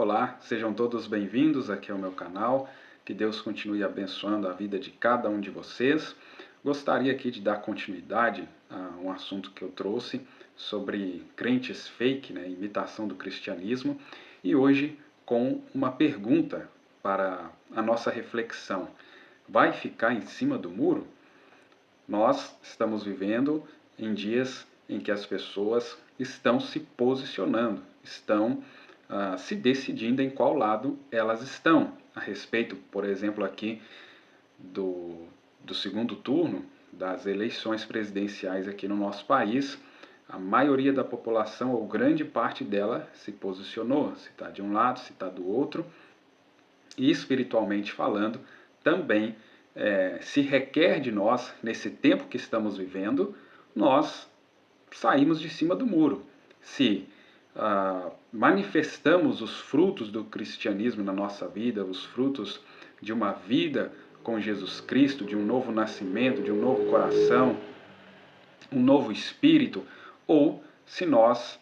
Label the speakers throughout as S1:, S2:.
S1: Olá, sejam todos bem-vindos aqui ao meu canal. Que Deus continue abençoando a vida de cada um de vocês. Gostaria aqui de dar continuidade a um assunto que eu trouxe sobre crentes fake, imitação do cristianismo, e hoje com uma pergunta para a nossa reflexão. Vai ficar em cima do muro? Nós estamos vivendo em dias em que as pessoas estão se posicionando, estão se decidindo em qual lado elas estão. A respeito, por exemplo, aqui do segundo turno das eleições presidenciais aqui no nosso país, a maioria da população, ou grande parte dela, se posicionou, se está de um lado, se está do outro, e espiritualmente falando, também se requer de nós, nesse tempo que estamos vivendo, nós saímos de cima do muro. Se manifestamos os frutos do cristianismo na nossa vida, os frutos de uma vida com Jesus Cristo, de um novo nascimento, de um novo coração, um novo espírito, ou se nós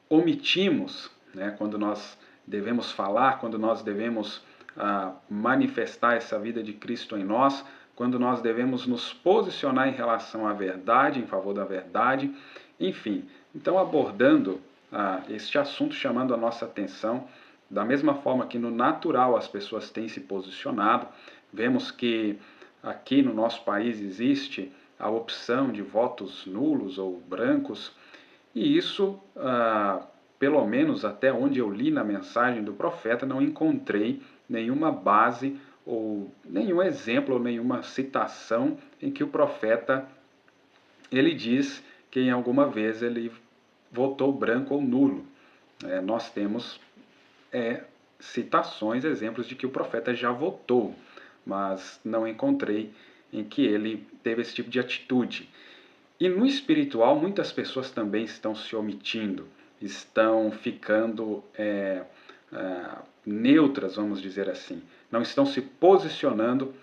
S1: omitimos, quando nós devemos falar, quando nós devemos manifestar essa vida de Cristo em nós, quando nós devemos nos posicionar em relação à verdade, em favor da verdade, enfim. Então, abordando este assunto, chamando a nossa atenção, da mesma forma que no natural as pessoas têm se posicionado, vemos que aqui no nosso país existe a opção de votos nulos ou brancos, e isso, pelo menos até onde eu li na mensagem do profeta, não encontrei nenhuma base ou nenhum exemplo ou nenhuma citação em que o profeta ele diz que em alguma vez ele votou branco ou nulo. Nós temos citações, exemplos de que o profeta já votou, mas não encontrei em que ele teve esse tipo de atitude. E no espiritual, muitas pessoas também estão se omitindo, estão ficando neutras, vamos dizer assim. Não estão se posicionando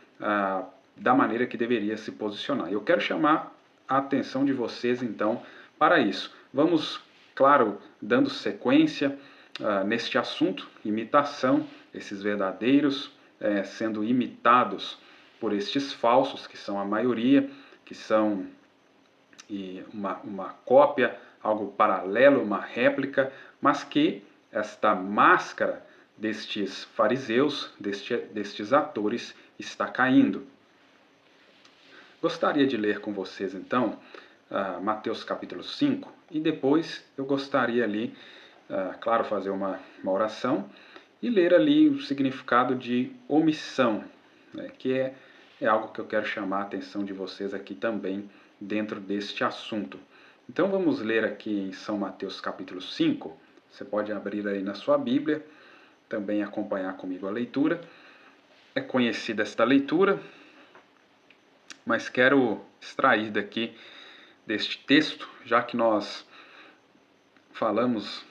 S1: da maneira que deveria se posicionar. Eu quero chamar a atenção de vocês, então, para isso. Vamos, claro, dando sequência neste assunto, imitação, esses verdadeiros sendo imitados por estes falsos, que são a maioria, que são uma cópia, algo paralelo, uma réplica, mas que esta máscara destes fariseus, destes atores, está caindo. Gostaria de ler com vocês, então, Mateus capítulo 5, e depois eu gostaria ali, claro, fazer uma oração e ler ali o significado de omissão, que é algo que eu quero chamar a atenção de vocês aqui também dentro deste assunto. Então vamos ler aqui em São Mateus capítulo 5, você pode abrir aí na sua Bíblia, também acompanhar comigo a leitura. É conhecida esta leitura, mas quero extrair daqui deste texto, já que nós falamos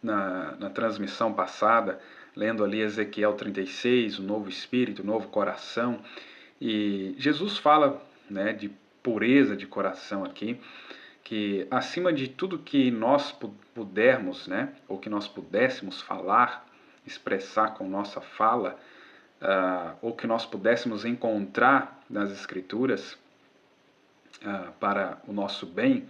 S1: na transmissão passada, lendo ali Ezequiel 36, o novo espírito, o novo coração, e Jesus fala de pureza de coração aqui, que acima de tudo que nós pudermos, ou que nós pudéssemos falar, expressar com nossa fala, ou que nós pudéssemos encontrar nas Escrituras para o nosso bem,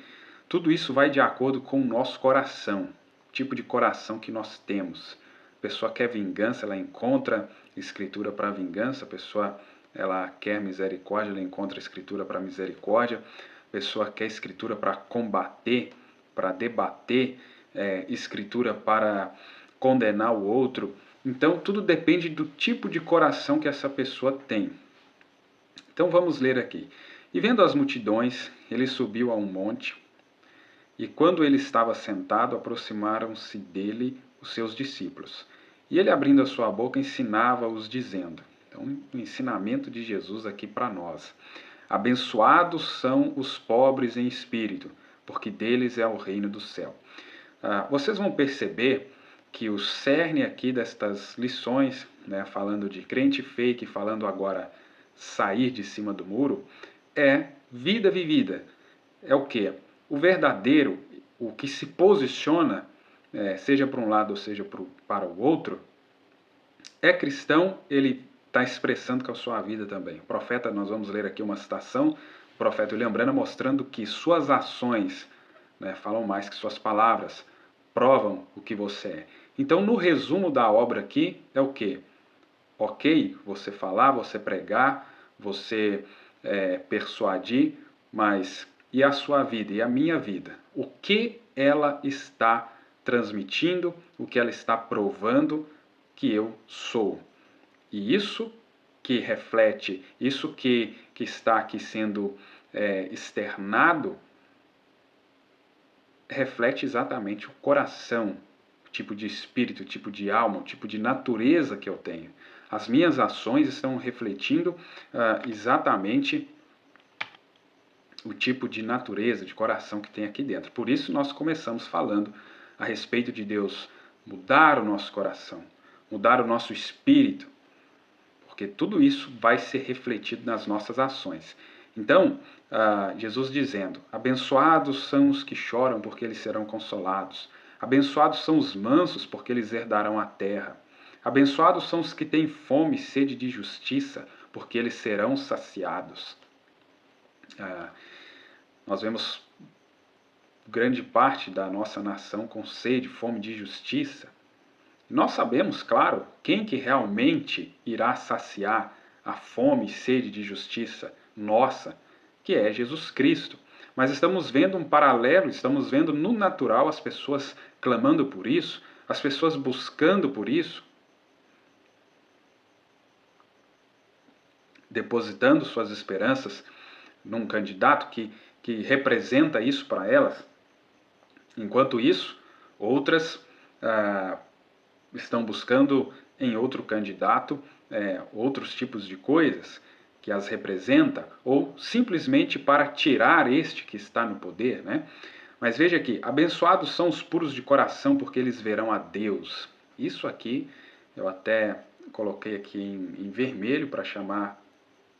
S1: tudo isso vai de acordo com o nosso coração, o tipo de coração que nós temos. A pessoa quer vingança, ela encontra Escritura para vingança, a pessoa ela quer misericórdia, ela encontra Escritura para misericórdia, a pessoa quer Escritura para combater, para debater, Escritura para condenar o outro. Então, tudo depende do tipo de coração que essa pessoa tem. Então, vamos ler aqui. E vendo as multidões, ele subiu a um monte, e quando ele estava sentado, aproximaram-se dele os seus discípulos. E ele, abrindo a sua boca, ensinava-os, dizendo, então, o ensinamento de Jesus aqui para nós. Abençoados são os pobres em espírito, porque deles é o reino do céu. Vocês vão perceber que o cerne aqui destas lições, falando de crente fake, falando agora sair de cima do muro, é vida vivida. É o quê? O verdadeiro, o que se posiciona, seja para um lado ou seja para o outro, é cristão, ele está expressando com a sua vida também. O profeta, nós vamos ler aqui uma citação, o profeta William Branham mostrando que suas ações, né, falam mais que suas palavras, provam o que você é. Então, no resumo da obra aqui, é o quê? Ok, você falar, você pregar, você persuadir, mas e a sua vida, e a minha vida? O que ela está transmitindo, o que ela está provando que eu sou? E isso que reflete, isso que está aqui sendo externado, reflete exatamente o coração, o tipo de espírito, o tipo de alma, o tipo de natureza que eu tenho. As minhas ações estão refletindo exatamente o tipo de natureza, de coração que tem aqui dentro. Por isso nós começamos falando a respeito de Deus mudar o nosso coração, mudar o nosso espírito, porque tudo isso vai ser refletido nas nossas ações. Então, Jesus dizendo, abençoados são os que choram, porque eles serão consolados. Abençoados são os mansos, porque eles herdarão a terra. Abençoados são os que têm fome e sede de justiça, porque eles serão saciados. Nós vemos grande parte da nossa nação com sede, fome de justiça. Nós sabemos, claro, quem que realmente irá saciar a fome e sede de justiça nossa, que é Jesus Cristo. Mas estamos vendo um paralelo, estamos vendo no natural as pessoas clamando por isso, as pessoas buscando por isso, depositando suas esperanças num candidato que representa isso para elas. Enquanto isso, outras estão buscando em outro candidato outros tipos de coisas que as representa, ou simplesmente para tirar este que está no poder, né? Mas veja aqui, abençoados são os puros de coração, porque eles verão a Deus. Isso aqui, eu até coloquei aqui em vermelho para chamar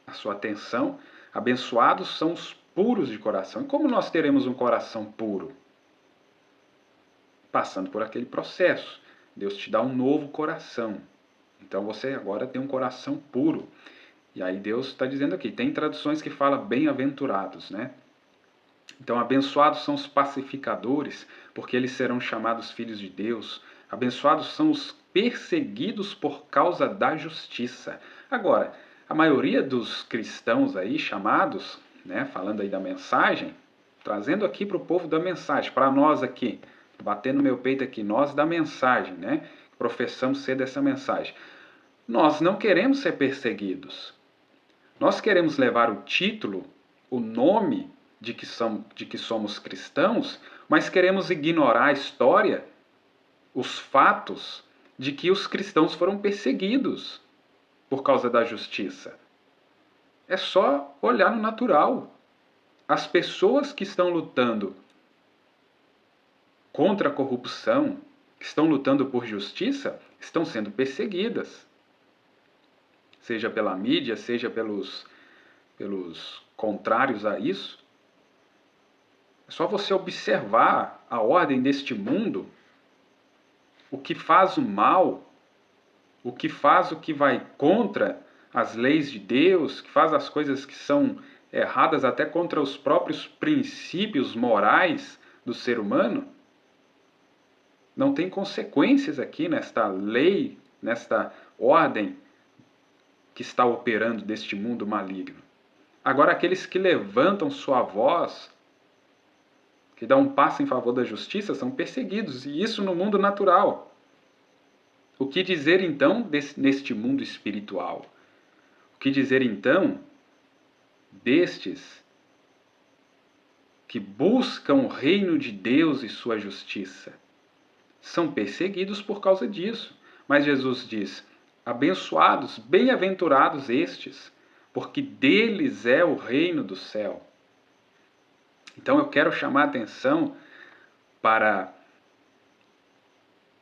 S1: a sua atenção. Abençoados são os puros de coração. E como nós teremos um coração puro? Passando por aquele processo. Deus te dá um novo coração. Então você agora tem um coração puro. E aí Deus está dizendo aqui, tem traduções que falam bem-aventurados, né? Então, abençoados são os pacificadores, porque eles serão chamados filhos de Deus. Abençoados são os perseguidos por causa da justiça. Agora, a maioria dos cristãos aí chamados, né, falando aí da mensagem, trazendo aqui para o povo da mensagem, para nós aqui, batendo no meu peito aqui, nós da mensagem, né, professamos ser dessa mensagem. Nós não queremos ser perseguidos. Nós queremos levar o título, o nome de que somos cristãos, mas queremos ignorar a história, os fatos de que os cristãos foram perseguidos por causa da justiça. É só olhar no natural. As pessoas que estão lutando contra a corrupção, que estão lutando por justiça, estão sendo perseguidas. Seja pela mídia, seja pelos contrários a isso. É só você observar a ordem deste mundo, o que faz o mal, o que faz o que vai contra as leis de Deus, que faz as coisas que são erradas até contra os próprios princípios morais do ser humano. Não tem consequências aqui nesta lei, nesta ordem que está operando deste mundo maligno. Agora, aqueles que levantam sua voz, que dão um passo em favor da justiça, são perseguidos, e isso no mundo natural. O que dizer então neste mundo espiritual? O que dizer então destes que buscam o reino de Deus e sua justiça? São perseguidos por causa disso. Mas Jesus diz, abençoados, bem-aventurados estes, porque deles é o reino do céu. Então eu quero chamar a atenção para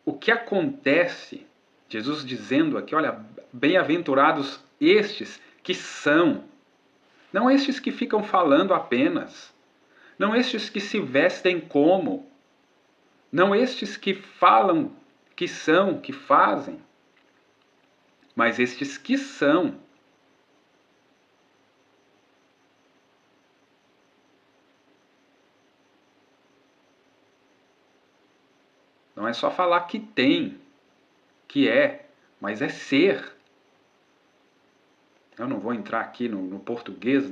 S1: o que acontece, Jesus dizendo aqui, olha, bem-aventurados estes que são, não estes que ficam falando apenas, não estes que se vestem como, Não estes que falam, que são, que fazem, mas estes que são. Não é só falar que tem, que é, mas é ser. Eu não vou entrar aqui no português,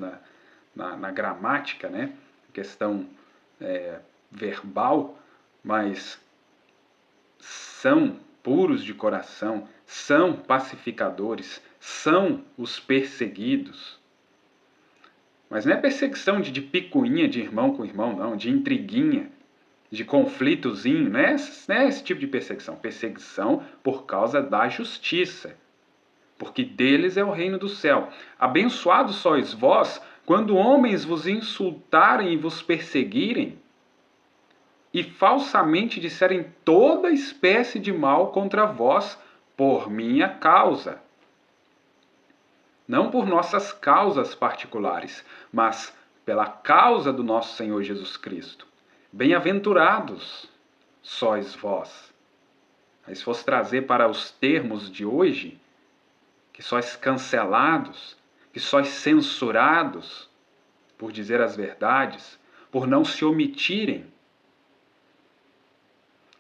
S1: na gramática, né? Questão verbal, mas são puros de coração, são pacificadores, são os perseguidos. Mas não é perseguição de picuinha de irmão com irmão, não, de intriguinha, de conflitozinho, não é esse tipo de perseguição. Perseguição por causa da justiça, porque deles é o reino do céu. Abençoados sois vós, quando homens vos insultarem e vos perseguirem, e falsamente disserem toda espécie de mal contra vós, por minha causa. Não por nossas causas particulares, mas pela causa do nosso Senhor Jesus Cristo. Bem-aventurados sois vós. Aí se fosse trazer para os termos de hoje, que sois cancelados, que sois censurados por dizer as verdades, por não se omitirem,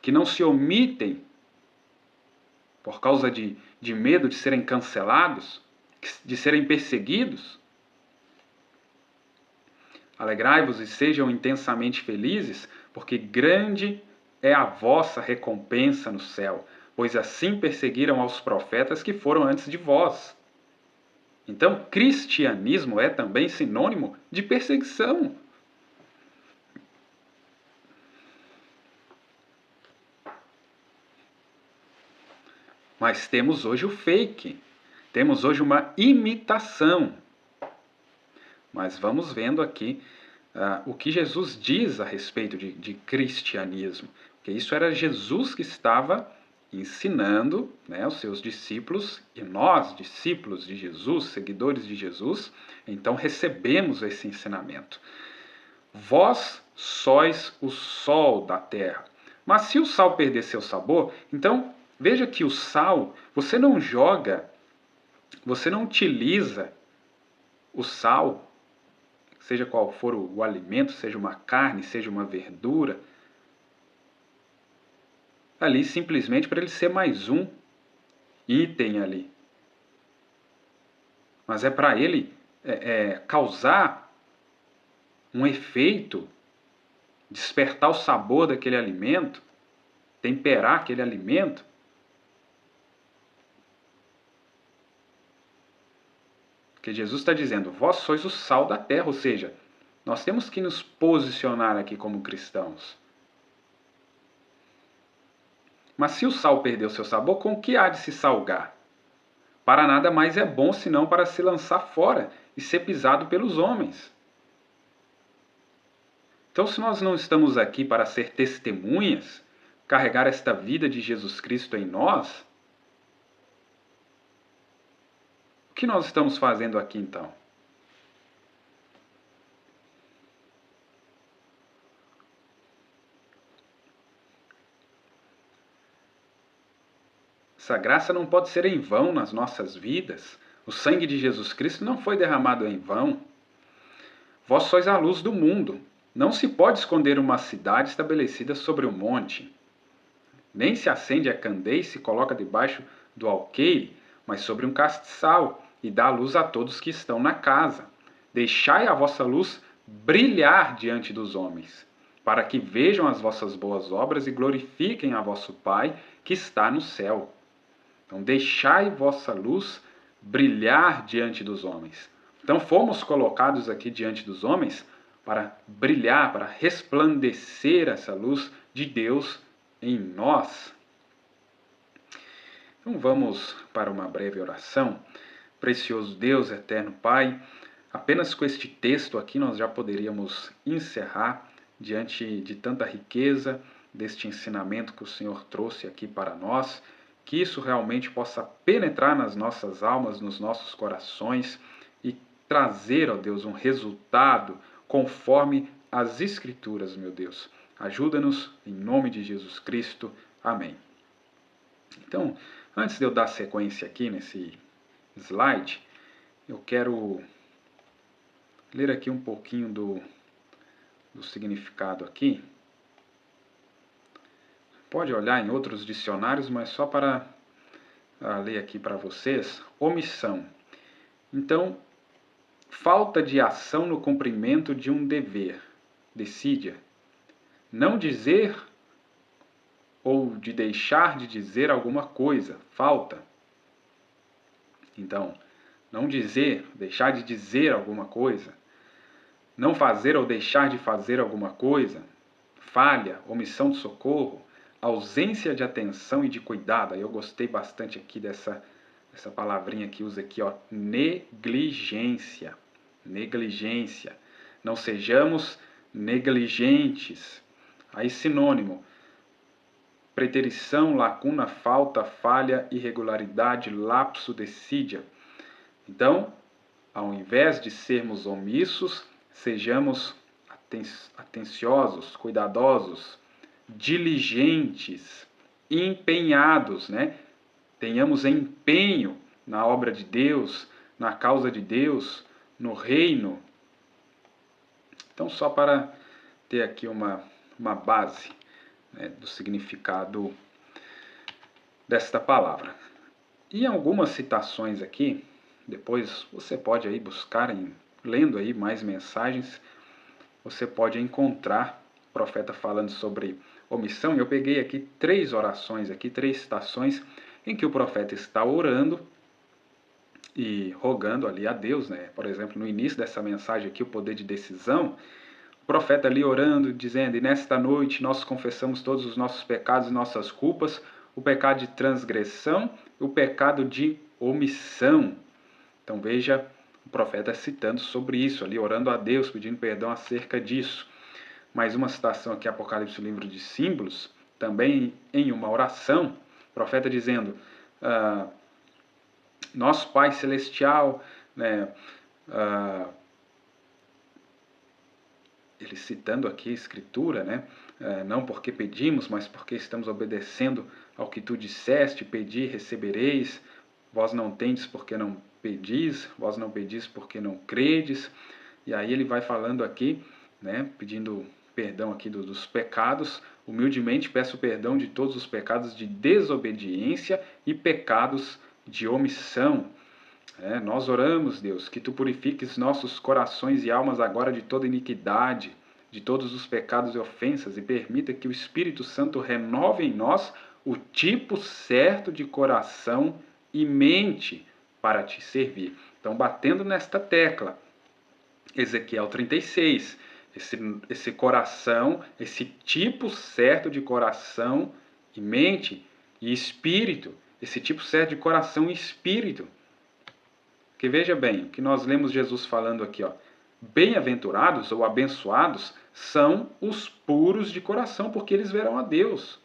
S1: que não se omitem por causa de medo de serem cancelados, de serem perseguidos. Alegrai-vos e sejam intensamente felizes, porque grande é a vossa recompensa no céu, pois assim perseguiram aos profetas que foram antes de vós. Então, cristianismo é também sinônimo de perseguição. Mas temos hoje o fake, temos hoje uma imitação. Mas vamos vendo aqui o que Jesus diz a respeito de cristianismo. Porque isso era Jesus que estava ensinando, né, os seus discípulos, e nós, discípulos de Jesus, seguidores de Jesus, então recebemos esse ensinamento. Vós sois o sol da terra. Mas se o sal perder seu sabor, então veja que o sal, você não joga, você não utiliza o sal, seja qual for o alimento, seja uma carne, seja uma verdura, ali simplesmente para ele ser mais um item ali. Mas é para ele causar um efeito, despertar o sabor daquele alimento, temperar aquele alimento. Porque Jesus está dizendo, vós sois o sal da terra, ou seja, nós temos que nos posicionar aqui como cristãos. Mas se o sal perder o seu sabor, com que há de se salgar? Para nada mais é bom senão para se lançar fora e ser pisado pelos homens. Então, se nós não estamos aqui para ser testemunhas, carregar esta vida de Jesus Cristo em nós, o que nós estamos fazendo aqui então? Essa graça não pode ser em vão nas nossas vidas. O sangue de Jesus Cristo não foi derramado em vão. Vós sois a luz do mundo. Não se pode esconder uma cidade estabelecida sobre um monte. Nem se acende a candeia e se coloca debaixo do alqueire, mas sobre um castiçal, e dá luz a todos que estão na casa. Deixai a vossa luz brilhar diante dos homens, para que vejam as vossas boas obras e glorifiquem a vosso Pai que está no céu. Então, deixai vossa luz brilhar diante dos homens. Então, fomos colocados aqui diante dos homens para brilhar, para resplandecer essa luz de Deus em nós. Então, vamos para uma breve oração. Precioso Deus, eterno Pai, apenas com este texto aqui nós já poderíamos encerrar diante de tanta riqueza deste ensinamento que o Senhor trouxe aqui para nós. Que isso realmente possa penetrar nas nossas almas, nos nossos corações e trazer, ó Deus, um resultado conforme as Escrituras, meu Deus. Ajuda-nos em nome de Jesus Cristo. Amém. Então, antes de eu dar sequência aqui nesse slide, eu quero ler aqui um pouquinho do significado aqui. Pode olhar em outros dicionários, mas só para ler aqui para vocês. Omissão. Então, falta de ação no cumprimento de um dever. Decídia. Não dizer ou de deixar de dizer alguma coisa. Falta. Então, não dizer, deixar de dizer alguma coisa. Não fazer ou deixar de fazer alguma coisa. Falha, omissão de socorro. Ausência de atenção e de cuidado. Eu gostei bastante aqui dessa palavrinha que usa aqui, ó, negligência. Negligência. Não sejamos negligentes. Aí sinônimo: preterição, lacuna, falta, falha, irregularidade, lapso, decídia. Então, ao invés de sermos omissos, sejamos atenciosos, cuidadosos, diligentes, empenhados, né? Tenhamos empenho na obra de Deus, na causa de Deus, no reino. Então, só para ter aqui uma base, né, do significado desta palavra. E algumas citações aqui, depois você pode aí buscar, lendo aí mais mensagens, você pode encontrar o profeta falando sobre omissão. Eu peguei aqui 3 orações, aqui 3 citações em que o profeta está orando e rogando ali a Deus, né? Por exemplo, no início dessa mensagem aqui, o poder de decisão, o profeta ali orando, dizendo: e nesta noite nós confessamos todos os nossos pecados e nossas culpas, o pecado de transgressão, o pecado de omissão. Então veja o profeta citando sobre isso, ali orando a Deus, pedindo perdão acerca disso. Mais uma citação aqui, Apocalipse, o livro de símbolos, também em uma oração, o profeta dizendo: nosso Pai Celestial, né, ele citando aqui a Escritura, né, não porque pedimos, mas porque estamos obedecendo ao que tu disseste: pedi, recebereis, vós não tendes porque não pedis, vós não pedis porque não credes. E aí ele vai falando aqui, né, pedindo perdão aqui dos pecados. Humildemente peço perdão de todos os pecados de desobediência e pecados de omissão. Nós oramos, Deus, que tu purifiques nossos corações e almas agora de toda iniquidade, de todos os pecados e ofensas, e permita que o Espírito Santo renove em nós o tipo certo de coração e mente para te servir. Então, batendo nesta tecla, Ezequiel 36, esse coração, esse tipo certo de coração e mente e espírito, esse tipo certo de coração e espírito. Que veja bem, o que nós lemos Jesus falando aqui, ó, bem-aventurados ou abençoados são os puros de coração, porque eles verão a Deus.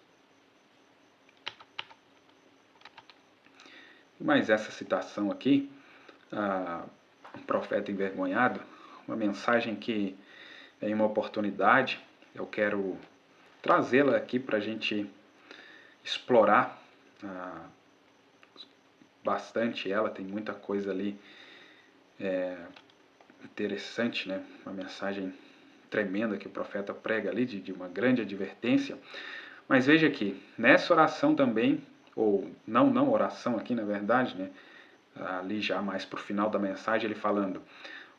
S1: Mas essa citação aqui, um profeta envergonhado, uma mensagem que em uma oportunidade eu quero trazê-la aqui para a gente explorar bastante ela. Tem muita coisa ali interessante, né? Uma mensagem tremenda que o profeta prega ali, de uma grande advertência. Mas veja aqui, nessa oração também, ou não oração aqui na verdade, né? Ali já mais para o final da mensagem, ele falando: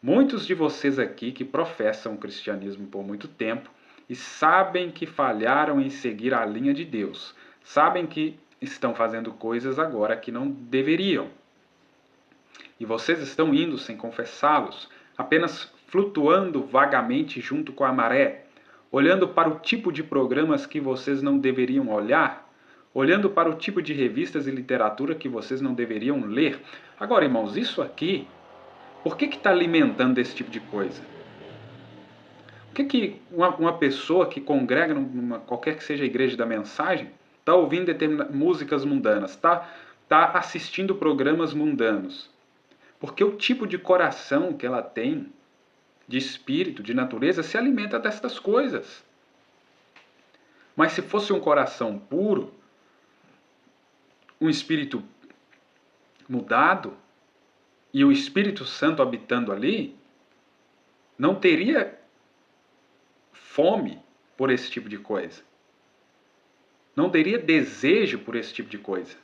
S1: muitos de vocês aqui que professam o cristianismo por muito tempo e sabem que falharam em seguir a linha de Deus, sabem que estão fazendo coisas agora que não deveriam. E vocês estão indo sem confessá-los, apenas flutuando vagamente junto com a maré, olhando para o tipo de programas que vocês não deveriam olhar, olhando para o tipo de revistas e literatura que vocês não deveriam ler. Agora, irmãos, isso aqui, por que está alimentando esse tipo de coisa? Por que uma pessoa que congrega numa qualquer que seja a igreja da mensagem está ouvindo determinadas músicas mundanas, está assistindo programas mundanos? Porque o tipo de coração que ela tem de espírito, de natureza, se alimenta destas coisas. Mas se fosse um coração puro, um espírito mudado, e o Espírito Santo habitando ali, não teria fome por esse tipo de coisa. Não teria desejo por esse tipo de coisa.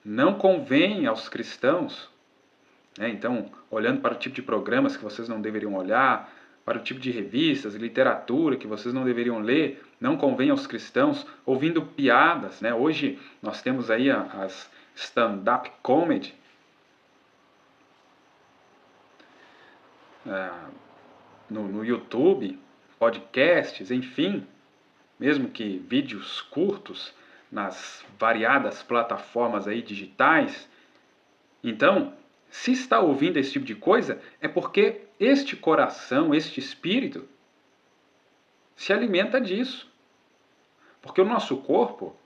S1: Não convém aos cristãos, né, então, olhando para o tipo de programas que vocês não deveriam olhar, para o tipo de revistas, literatura que vocês não deveriam ler, não convém aos cristãos, ouvindo piadas, né? Hoje nós temos aí as stand-up comedy, no YouTube, podcasts, enfim, mesmo que vídeos curtos nas variadas plataformas aí digitais. Então, se está ouvindo esse tipo de coisa, é porque este coração, este espírito, se alimenta disso. Porque o nosso corpo,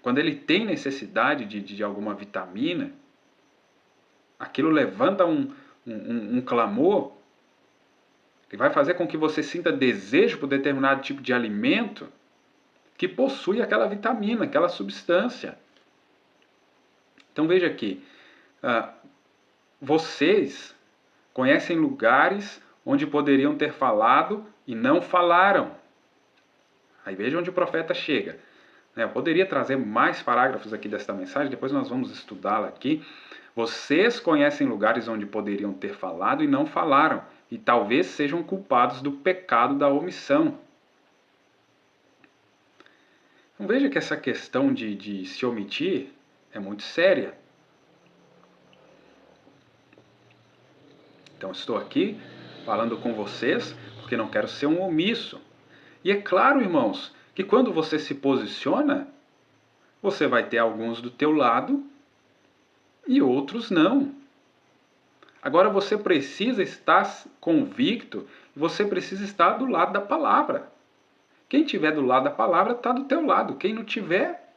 S1: quando ele tem necessidade de alguma vitamina, aquilo levanta um clamor, que vai fazer com que você sinta desejo por determinado tipo de alimento que possui aquela vitamina, aquela substância. Então veja aqui, vocês conhecem lugares onde poderiam ter falado e não falaram. Aí veja onde o profeta chega. Eu poderia trazer mais parágrafos aqui desta mensagem, depois nós vamos estudá-la aqui. Vocês conhecem lugares onde poderiam ter falado e não falaram, e talvez sejam culpados do pecado da omissão. Então veja que essa questão de se omitir é muito séria. Então estou aqui falando com vocês porque não quero ser um omisso. E é claro, irmãos, que quando você se posiciona, você vai ter alguns do teu lado e outros não. Agora você precisa estar convicto, você precisa estar do lado da palavra. Quem estiver do lado da palavra está do teu lado. Quem não tiver,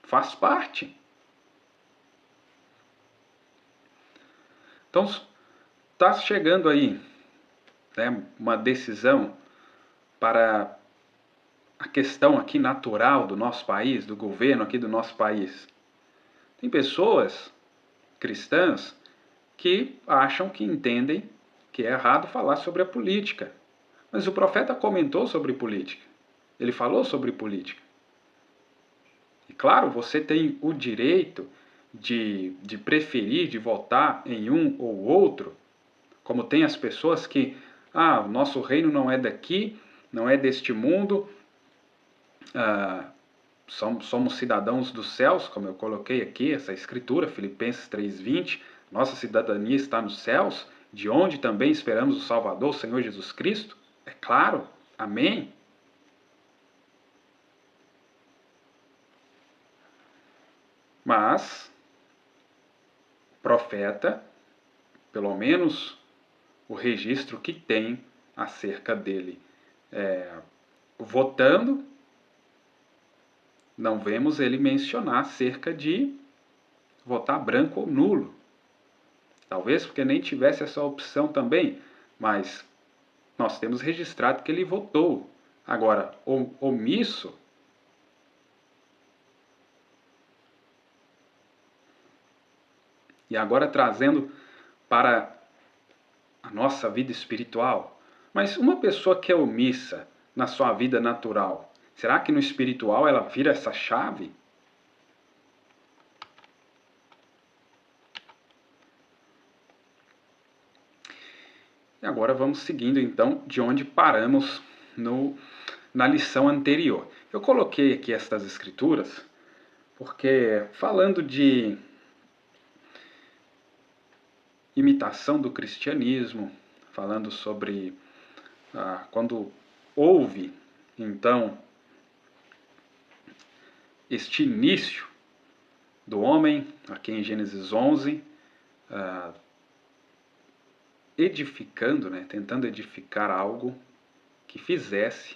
S1: faz parte. Então, está chegando aí, né, uma decisão para a questão aqui natural do nosso país, do governo aqui do nosso país. Tem pessoas cristãs que acham que entendem que é errado falar sobre a política. Mas o profeta comentou sobre política. Ele falou sobre política. E claro, você tem o direito de preferir, de votar em um ou outro, como tem as pessoas que, o nosso reino não é daqui, não é deste mundo, somos cidadãos dos céus, como eu coloquei aqui, essa escritura, Filipenses 3:20, nossa cidadania está nos céus, de onde também esperamos o Salvador, o Senhor Jesus Cristo. É claro, amém? Mas, profeta, pelo menos o registro que tem acerca dele votando, não vemos ele mencionar acerca de votar branco ou nulo. Talvez porque nem tivesse essa opção também, mas nós temos registrado que ele votou. Agora, omisso, e agora trazendo para a nossa vida espiritual. Mas uma pessoa que é omissa na sua vida natural, será que no espiritual ela vira essa chave? E agora vamos seguindo então de onde paramos na lição anterior. Eu coloquei aqui estas escrituras porque, falando de imitação do cristianismo, falando sobre quando houve, então, este início do homem, aqui em Gênesis 11, edificando, tentando edificar algo que fizesse,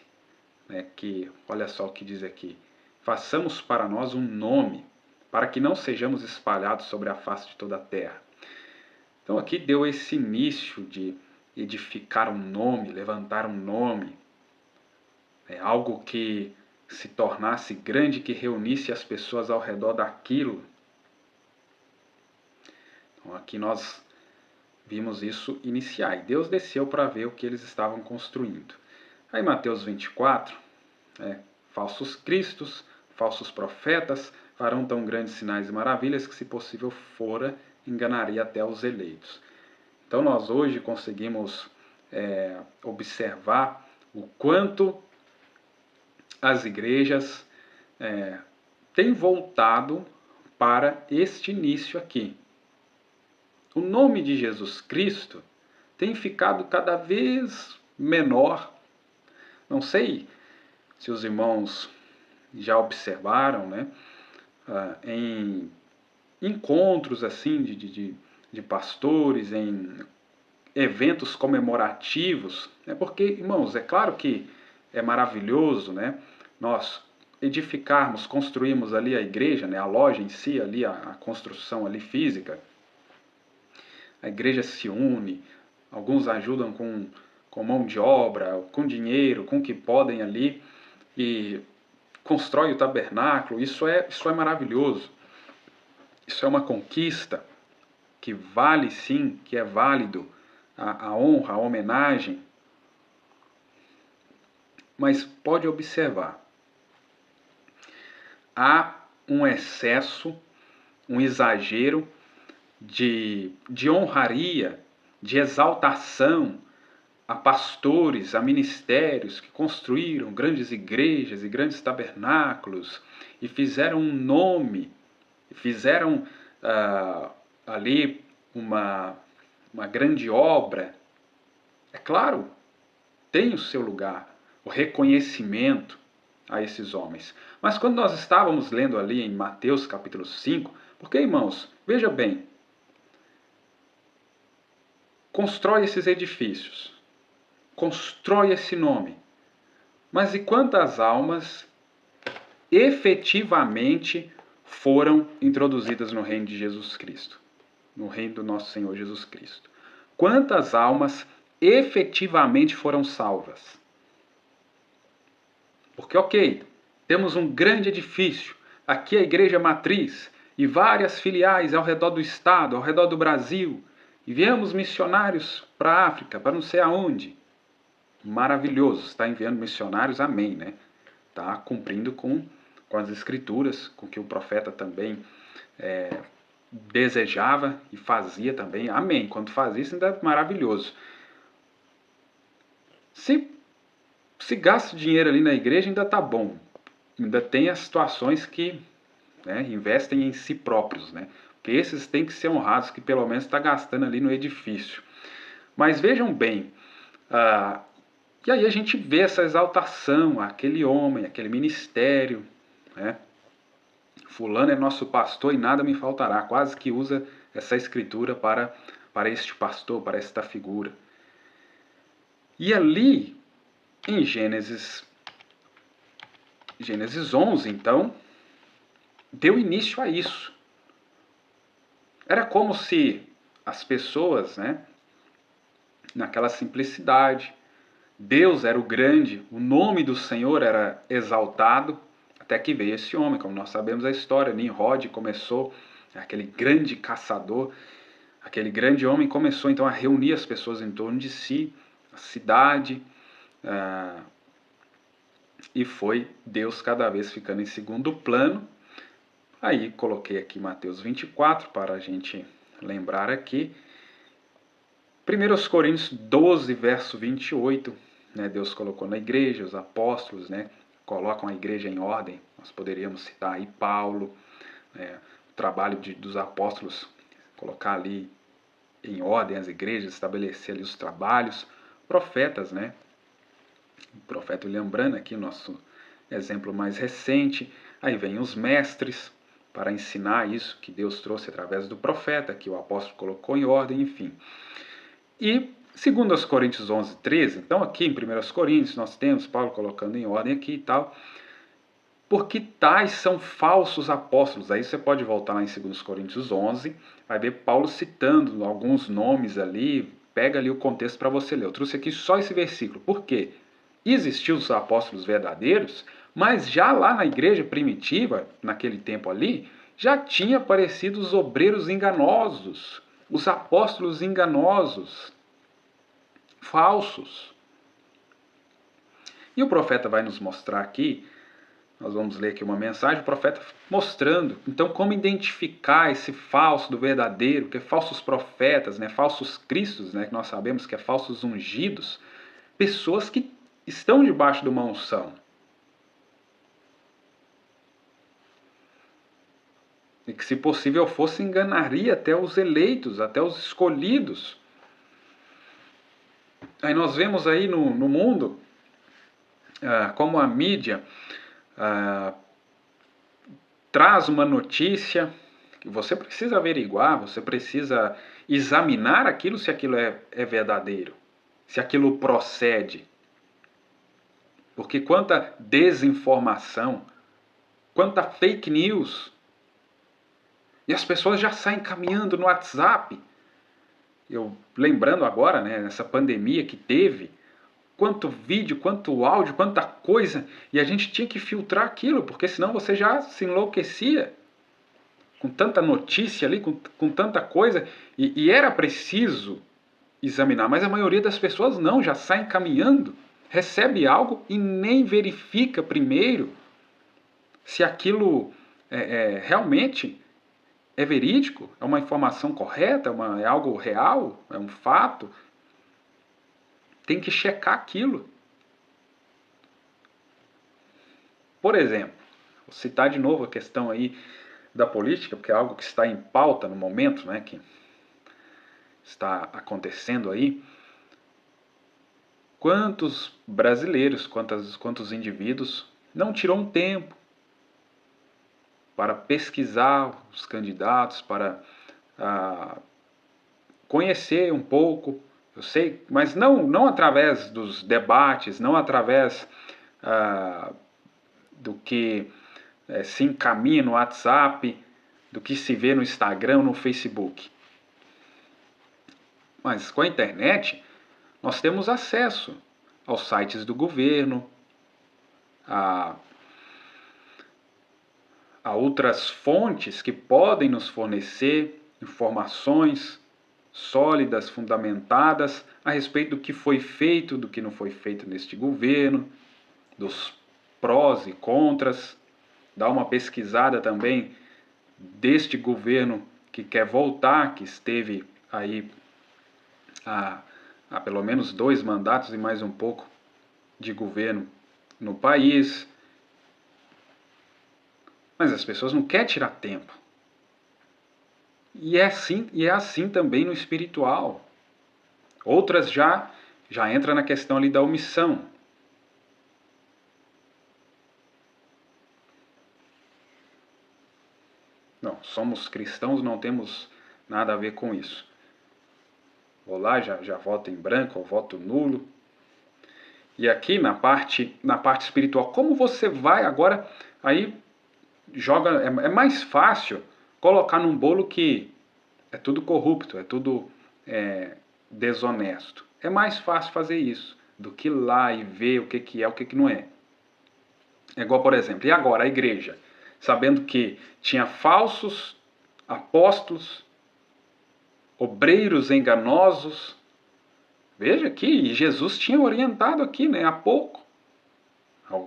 S1: que, olha só o que diz aqui, façamos para nós um nome, para que não sejamos espalhados sobre a face de toda a terra. Então aqui deu esse início de edificar um nome, levantar um nome, algo que se tornasse grande, que reunisse as pessoas ao redor daquilo. Então aqui nós vimos isso iniciar, e Deus desceu para ver o que eles estavam construindo. Aí Mateus 24, falsos cristos, falsos profetas, farão tão grandes sinais e maravilhas que, se possível fora, enganaria até os eleitos. Então nós hoje conseguimos observar o quanto as igrejas têm voltado para este início aqui. O nome de Jesus Cristo tem ficado cada vez menor. Não sei se os irmãos já observaram, em encontros assim de pastores, em eventos comemorativos, porque, irmãos, é claro que é maravilhoso, nós edificarmos, construirmos ali a igreja, a loja em si, ali a construção ali física. A igreja se une, alguns ajudam com mão de obra, com dinheiro, com o que podem ali, e constrói o tabernáculo. Isso é maravilhoso. Isso é uma conquista que vale sim, que é válido, a honra, a homenagem. Mas pode observar, há um excesso, um exagero de honraria, de exaltação a pastores, a ministérios que construíram grandes igrejas e grandes tabernáculos e fizeram um nome, fizeram ali uma grande obra. É claro, tem o seu lugar, o reconhecimento a esses homens. Mas quando nós estávamos lendo ali em Mateus capítulo 5, porque, irmãos, veja bem, constrói esses edifícios, constrói esse nome, mas e quantas almas efetivamente foram introduzidas no reino de Jesus Cristo, no reino do nosso Senhor Jesus Cristo? Quantas almas efetivamente foram salvas? Porque, ok, temos um grande edifício, aqui a igreja matriz, e várias filiais ao redor do estado, ao redor do Brasil, e viemos missionários para a África, para não sei aonde. Maravilhoso, está enviando missionários, amém, Está cumprindo com as escrituras, com o que o profeta também desejava e fazia também, amém. Quando faz isso ainda é maravilhoso. Se gasta dinheiro ali na igreja, ainda está bom. Ainda tem as situações que investem em si próprios, porque esses têm que ser honrados, que pelo menos está gastando ali no edifício. Mas vejam bem, e aí a gente vê essa exaltação, aquele homem, aquele ministério, fulano é nosso pastor e nada me faltará, quase que usa essa escritura para este pastor, para esta figura. E ali, em Gênesis 11, então, deu início a isso. Era como se as pessoas, naquela simplicidade, Deus era o grande, o nome do Senhor era exaltado, até que veio esse homem, como nós sabemos a história, Nimrod começou, aquele grande caçador, aquele grande homem começou então a reunir as pessoas em torno de si, a cidade, e foi Deus cada vez ficando em segundo plano. Aí coloquei aqui Mateus 24 para a gente lembrar aqui. 1 Coríntios 12, verso 28, Deus colocou na igreja, os apóstolos, colocam a igreja em ordem. Nós poderíamos citar aí Paulo, o trabalho dos apóstolos, colocar ali em ordem as igrejas, estabelecer ali os trabalhos. Profetas, o profeta William Branham aqui, nosso exemplo mais recente. Aí vem os mestres para ensinar isso que Deus trouxe através do profeta, que o apóstolo colocou em ordem, enfim. E 2 Coríntios 11, 13, então aqui em 1 Coríntios nós temos Paulo colocando em ordem aqui e tal. porque tais são falsos apóstolos. Aí você pode voltar lá em 2 Coríntios 11, vai ver Paulo citando alguns nomes ali, pega ali o contexto para você ler. Eu trouxe aqui só esse versículo. Por quê? Existiam os apóstolos verdadeiros, mas já lá na igreja primitiva, naquele tempo ali, já tinha aparecido os obreiros enganosos, os apóstolos enganosos, falsos. E o profeta vai nos mostrar aqui, nós vamos ler aqui uma mensagem, o profeta mostrando, então, como identificar esse falso do verdadeiro, que é falsos profetas, né, falsos cristos, né, que nós sabemos que é falsos ungidos, pessoas que estão debaixo de uma unção. E que, se possível fosse, enganaria até os eleitos, até os escolhidos. Aí nós vemos aí no mundo como a mídia traz uma notícia que você precisa averiguar, você precisa examinar aquilo, se aquilo é verdadeiro, se aquilo procede. Porque quanta desinformação, quanta fake news. E as pessoas já saem caminhando no WhatsApp. Eu lembrando agora, né, nessa pandemia que teve, quanto vídeo, quanto áudio, quanta coisa, e a gente tinha que filtrar aquilo, porque senão você já se enlouquecia com tanta notícia ali, com tanta coisa, e era preciso examinar, mas a maioria das pessoas não, já saem caminhando, recebe algo e nem verifica primeiro se aquilo realmente é verídico, é uma informação correta, é algo real, é um fato. Tem que checar aquilo. Por exemplo, vou citar de novo a questão aí da política, porque é algo que está em pauta no momento, né, que está acontecendo aí. Quantos brasileiros, quantos indivíduos não tiram um tempo para pesquisar os candidatos, para conhecer um pouco, eu sei, mas não através dos debates, não através do que se encaminha no WhatsApp, do que se vê no Instagram, no Facebook. Mas com a internet, nós temos acesso aos sites do governo, a outras fontes que podem nos fornecer informações sólidas, fundamentadas a respeito do que foi feito, do que não foi feito neste governo, dos prós e contras. Dá uma pesquisada também deste governo que quer voltar, que esteve aí há pelo menos 2 mandatos e mais um pouco de governo no país. Mas as pessoas não querem tirar tempo. E é assim também no espiritual. Outras já entra na questão ali da omissão. Não, somos cristãos, não temos nada a ver com isso. Vou lá, já voto em branco, ou voto nulo. E aqui na parte espiritual, como você vai agora, aí joga, é mais fácil colocar num bolo que é tudo corrupto, é tudo desonesto. É mais fácil fazer isso do que ir lá e ver o que é, o que não é. É igual, por exemplo, e agora a igreja, sabendo que tinha falsos apóstolos, obreiros enganosos. Veja que Jesus tinha orientado aqui, né, há pouco,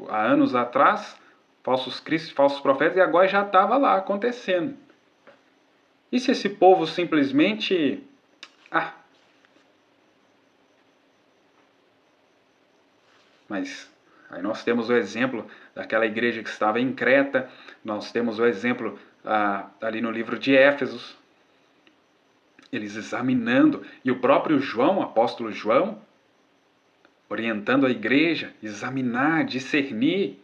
S1: há anos atrás, falsos cristos, falsos profetas, e agora já estava lá acontecendo. E se esse povo simplesmente... Mas aí nós temos o exemplo daquela igreja que estava em Creta, nós temos o exemplo ali no livro de Éfesos, eles examinando, e o próprio João, o apóstolo João, orientando a igreja, examinar, discernir.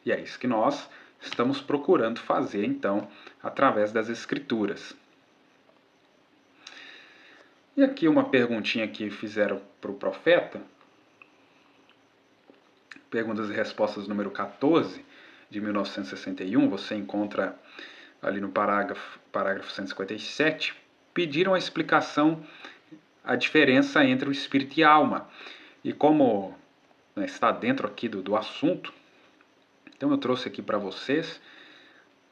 S1: E é isso que nós estamos procurando fazer, então, através das Escrituras. E aqui uma perguntinha que fizeram para o profeta. Perguntas e Respostas número 14, de 1961, você encontra ali no parágrafo 157, pediram a explicação, a diferença entre o espírito e a alma. E como, né, está dentro aqui do assunto, então eu trouxe aqui para vocês,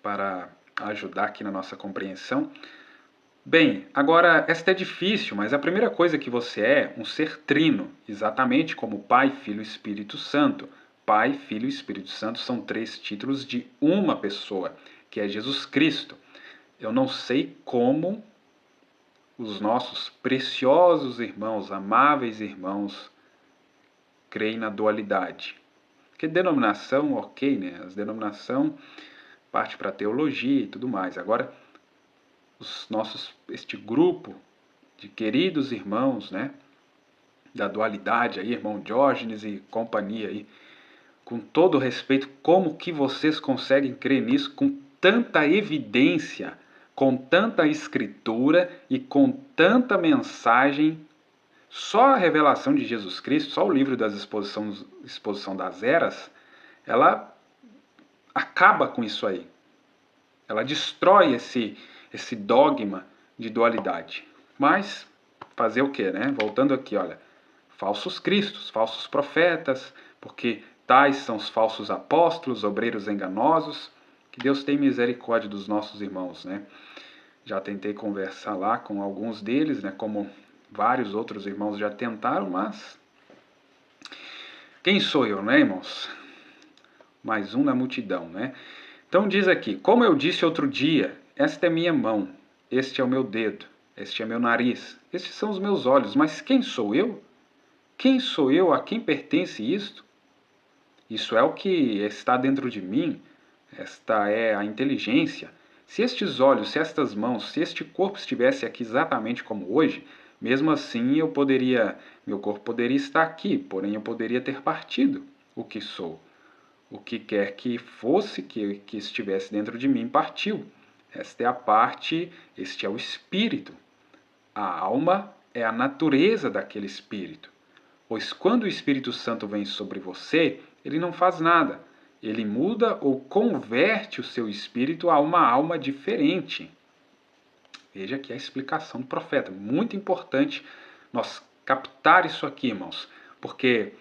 S1: para ajudar aqui na nossa compreensão. Bem, agora, esta é difícil, mas a primeira coisa que você é um ser trino, exatamente como Pai, Filho e Espírito Santo. Pai, Filho e Espírito Santo são 3 títulos de uma pessoa, que é Jesus Cristo. Eu não sei como os nossos preciosos irmãos, amáveis irmãos, creem na dualidade. Porque denominação, ok, né? As denominação parte para a teologia e tudo mais. Agora, este grupo de queridos irmãos, né, da dualidade aí, irmão Diógenes e companhia aí, com todo respeito, como que vocês conseguem crer nisso com tanta evidência, com tanta escritura e com tanta mensagem? Só a revelação de Jesus Cristo, só o livro das exposição das eras, ela acaba com isso aí. Ela destrói esse dogma de dualidade. Mas fazer o quê, né? Voltando aqui, olha, falsos cristos, falsos profetas, porque tais são os falsos apóstolos, obreiros enganosos. Que Deus tenha misericórdia dos nossos irmãos, né? Já tentei conversar lá com alguns deles, né? Como vários outros irmãos já tentaram, mas quem sou eu, né, irmãos? Mais um na multidão, né? Então diz aqui, como eu disse outro dia, esta é minha mão, este é o meu dedo, este é meu nariz, estes são os meus olhos, mas quem sou eu? Quem sou eu? A quem pertence isto? Isso é o que está dentro de mim, esta é a inteligência. Se estes olhos, se estas mãos, se este corpo estivesse aqui exatamente como hoje, mesmo assim meu corpo poderia estar aqui, porém eu poderia ter partido o que sou. O que quer que fosse que estivesse dentro de mim partiu. Esta é a parte, este é o espírito. A alma é a natureza daquele espírito. Pois quando o Espírito Santo vem sobre você, ele não faz nada. Ele muda ou converte o seu espírito a uma alma diferente. Veja aqui a explicação do profeta. Muito importante nós captar isso aqui, irmãos. Porque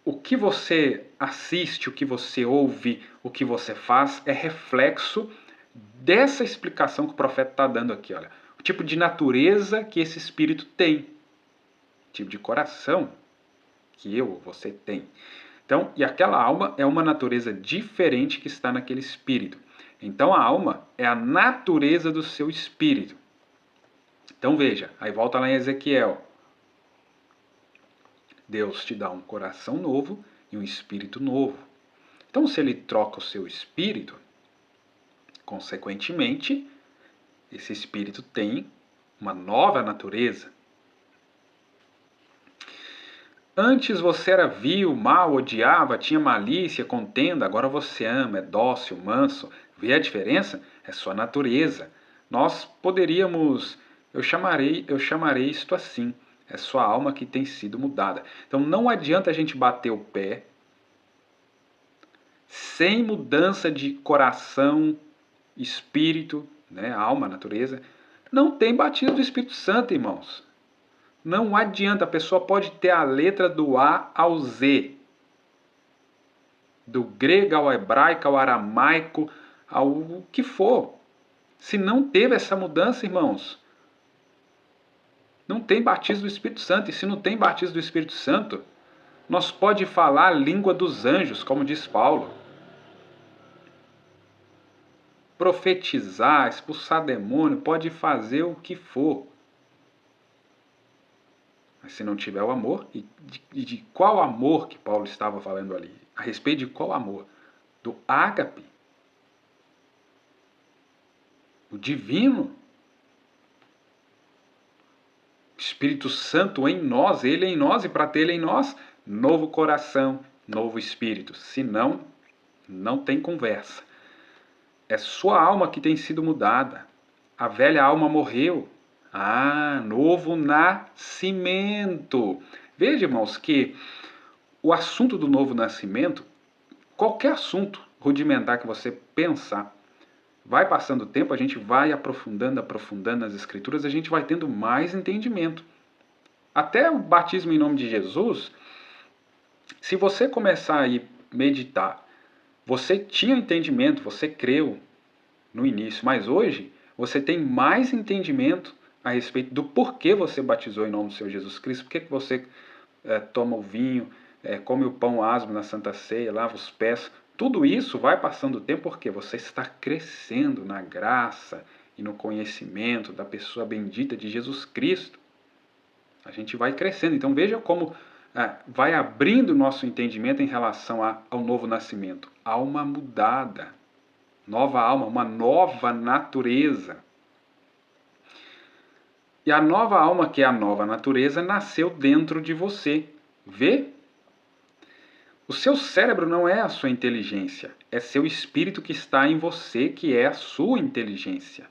S1: o que você assiste, o que você ouve, o que você faz é reflexo dessa explicação que o profeta está dando aqui. Olha, o tipo de natureza que esse espírito tem, o tipo de coração que você tem. Então, e aquela alma é uma natureza diferente que está naquele espírito. Então, a alma é a natureza do seu espírito. Então, veja, aí volta lá em Ezequiel. Deus te dá um coração novo e um espírito novo. Então, se ele troca o seu espírito, consequentemente, esse espírito tem uma nova natureza. Antes você era vil, mal, odiava, tinha malícia, contenda, agora você ama, é dócil, manso. Vê a diferença? É sua natureza. Nós poderíamos, eu chamarei isto assim, é sua alma que tem sido mudada. Então não adianta a gente bater o pé sem mudança de coração, espírito, né, alma, natureza. Não tem batismo do Espírito Santo, irmãos. Não adianta, a pessoa pode ter a letra do A ao Z, do grego ao hebraico, ao aramaico, ao que for. Se não teve essa mudança, irmãos, não tem batismo do Espírito Santo. E se não tem batismo do Espírito Santo, nós pode falar a língua dos anjos, como diz Paulo. Profetizar, expulsar demônio, pode fazer o que for. Mas se não tiver o amor, e de qual amor que Paulo estava falando ali? A respeito de qual amor? Do ágape. O divino. O Espírito Santo em nós, ele em nós, e para ter ele em nós, novo coração, novo espírito. Senão, não tem conversa. É sua alma que tem sido mudada. A velha alma morreu. Ah, novo nascimento. Veja, irmãos, que o assunto do novo nascimento, qualquer assunto rudimentar que você pensar, vai passando o tempo, a gente vai aprofundando as escrituras, a gente vai tendo mais entendimento. Até o batismo em nome de Jesus, se você começar a meditar, você tinha entendimento, você creu no início, mas hoje você tem mais entendimento a respeito do porquê você batizou em nome do Senhor Jesus Cristo, por que você toma o vinho, come o pão asmo na Santa Ceia, lava os pés. Tudo isso vai passando o tempo porque você está crescendo na graça e no conhecimento da pessoa bendita de Jesus Cristo. A gente vai crescendo. Então veja como vai abrindo o nosso entendimento em relação ao novo nascimento. Alma mudada. Nova alma, uma nova natureza. E a nova alma, que é a nova natureza, nasceu dentro de você. Vê? O seu cérebro não é a sua inteligência, é seu espírito que está em você, que é a sua inteligência.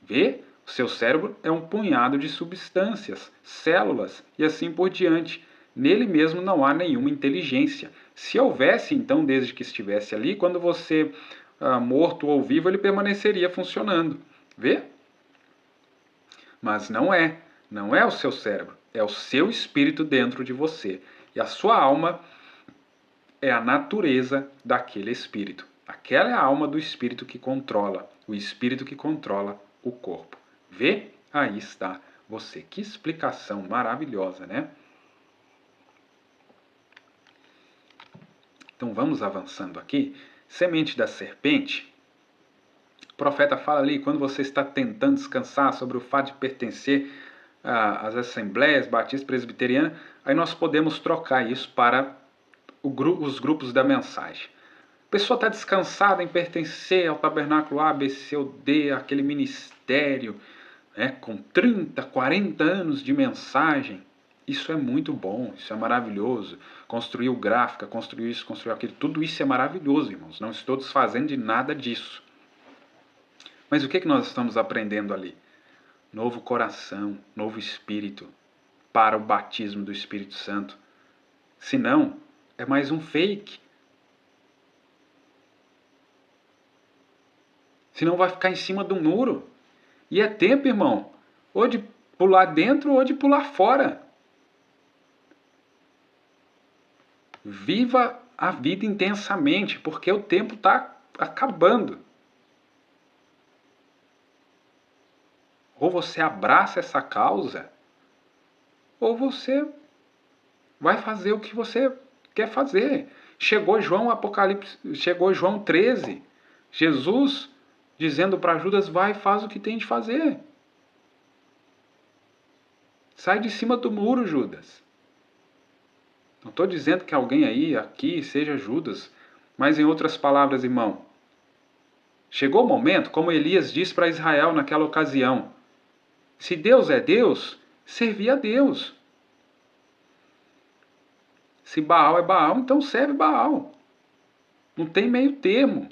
S1: Vê? O seu cérebro é um punhado de substâncias, células e assim por diante. Nele mesmo não há nenhuma inteligência. Se houvesse, então, desde que estivesse ali, quando você, morto ou vivo, ele permaneceria funcionando. Vê? Mas não é. Não é o seu cérebro. É o seu espírito dentro de você. E a sua alma é a natureza daquele espírito. Aquela é a alma do espírito que controla, o espírito que controla o corpo. Vê? Aí está você. Que explicação maravilhosa, né? Então vamos avançando aqui. Semente da serpente. O profeta fala ali, quando você está tentando descansar sobre o fato de pertencer às assembleias batistas presbiterianas, aí nós podemos trocar isso para os grupos da mensagem. A pessoa está descansada em pertencer ao tabernáculo A, B, C ou D, aquele ministério, né, com 30, 40 anos de mensagem. Isso é muito bom, isso é maravilhoso. Construiu gráfica, construiu isso, construiu aquilo, tudo isso é maravilhoso, irmãos. Não estou desfazendo de nada disso. Mas o que nós estamos aprendendo ali? Novo coração, novo espírito para o batismo do Espírito Santo. Se não, é mais um fake. Senão vai ficar em cima do muro. E é tempo, irmão, ou de pular dentro ou de pular fora. Viva a vida intensamente, porque o tempo está acabando. Ou você abraça essa causa, ou você vai fazer o que você quer fazer. Chegou João Apocalipse, chegou João 13. Jesus dizendo para Judas, vai e faz o que tem de fazer. Sai de cima do muro, Judas. Não estou dizendo que alguém aí, aqui, seja Judas, mas em outras palavras, irmão, chegou o momento, como Elias disse para Israel naquela ocasião, se Deus é Deus, servir a Deus. Se Baal é Baal, então serve Baal. Não tem meio termo.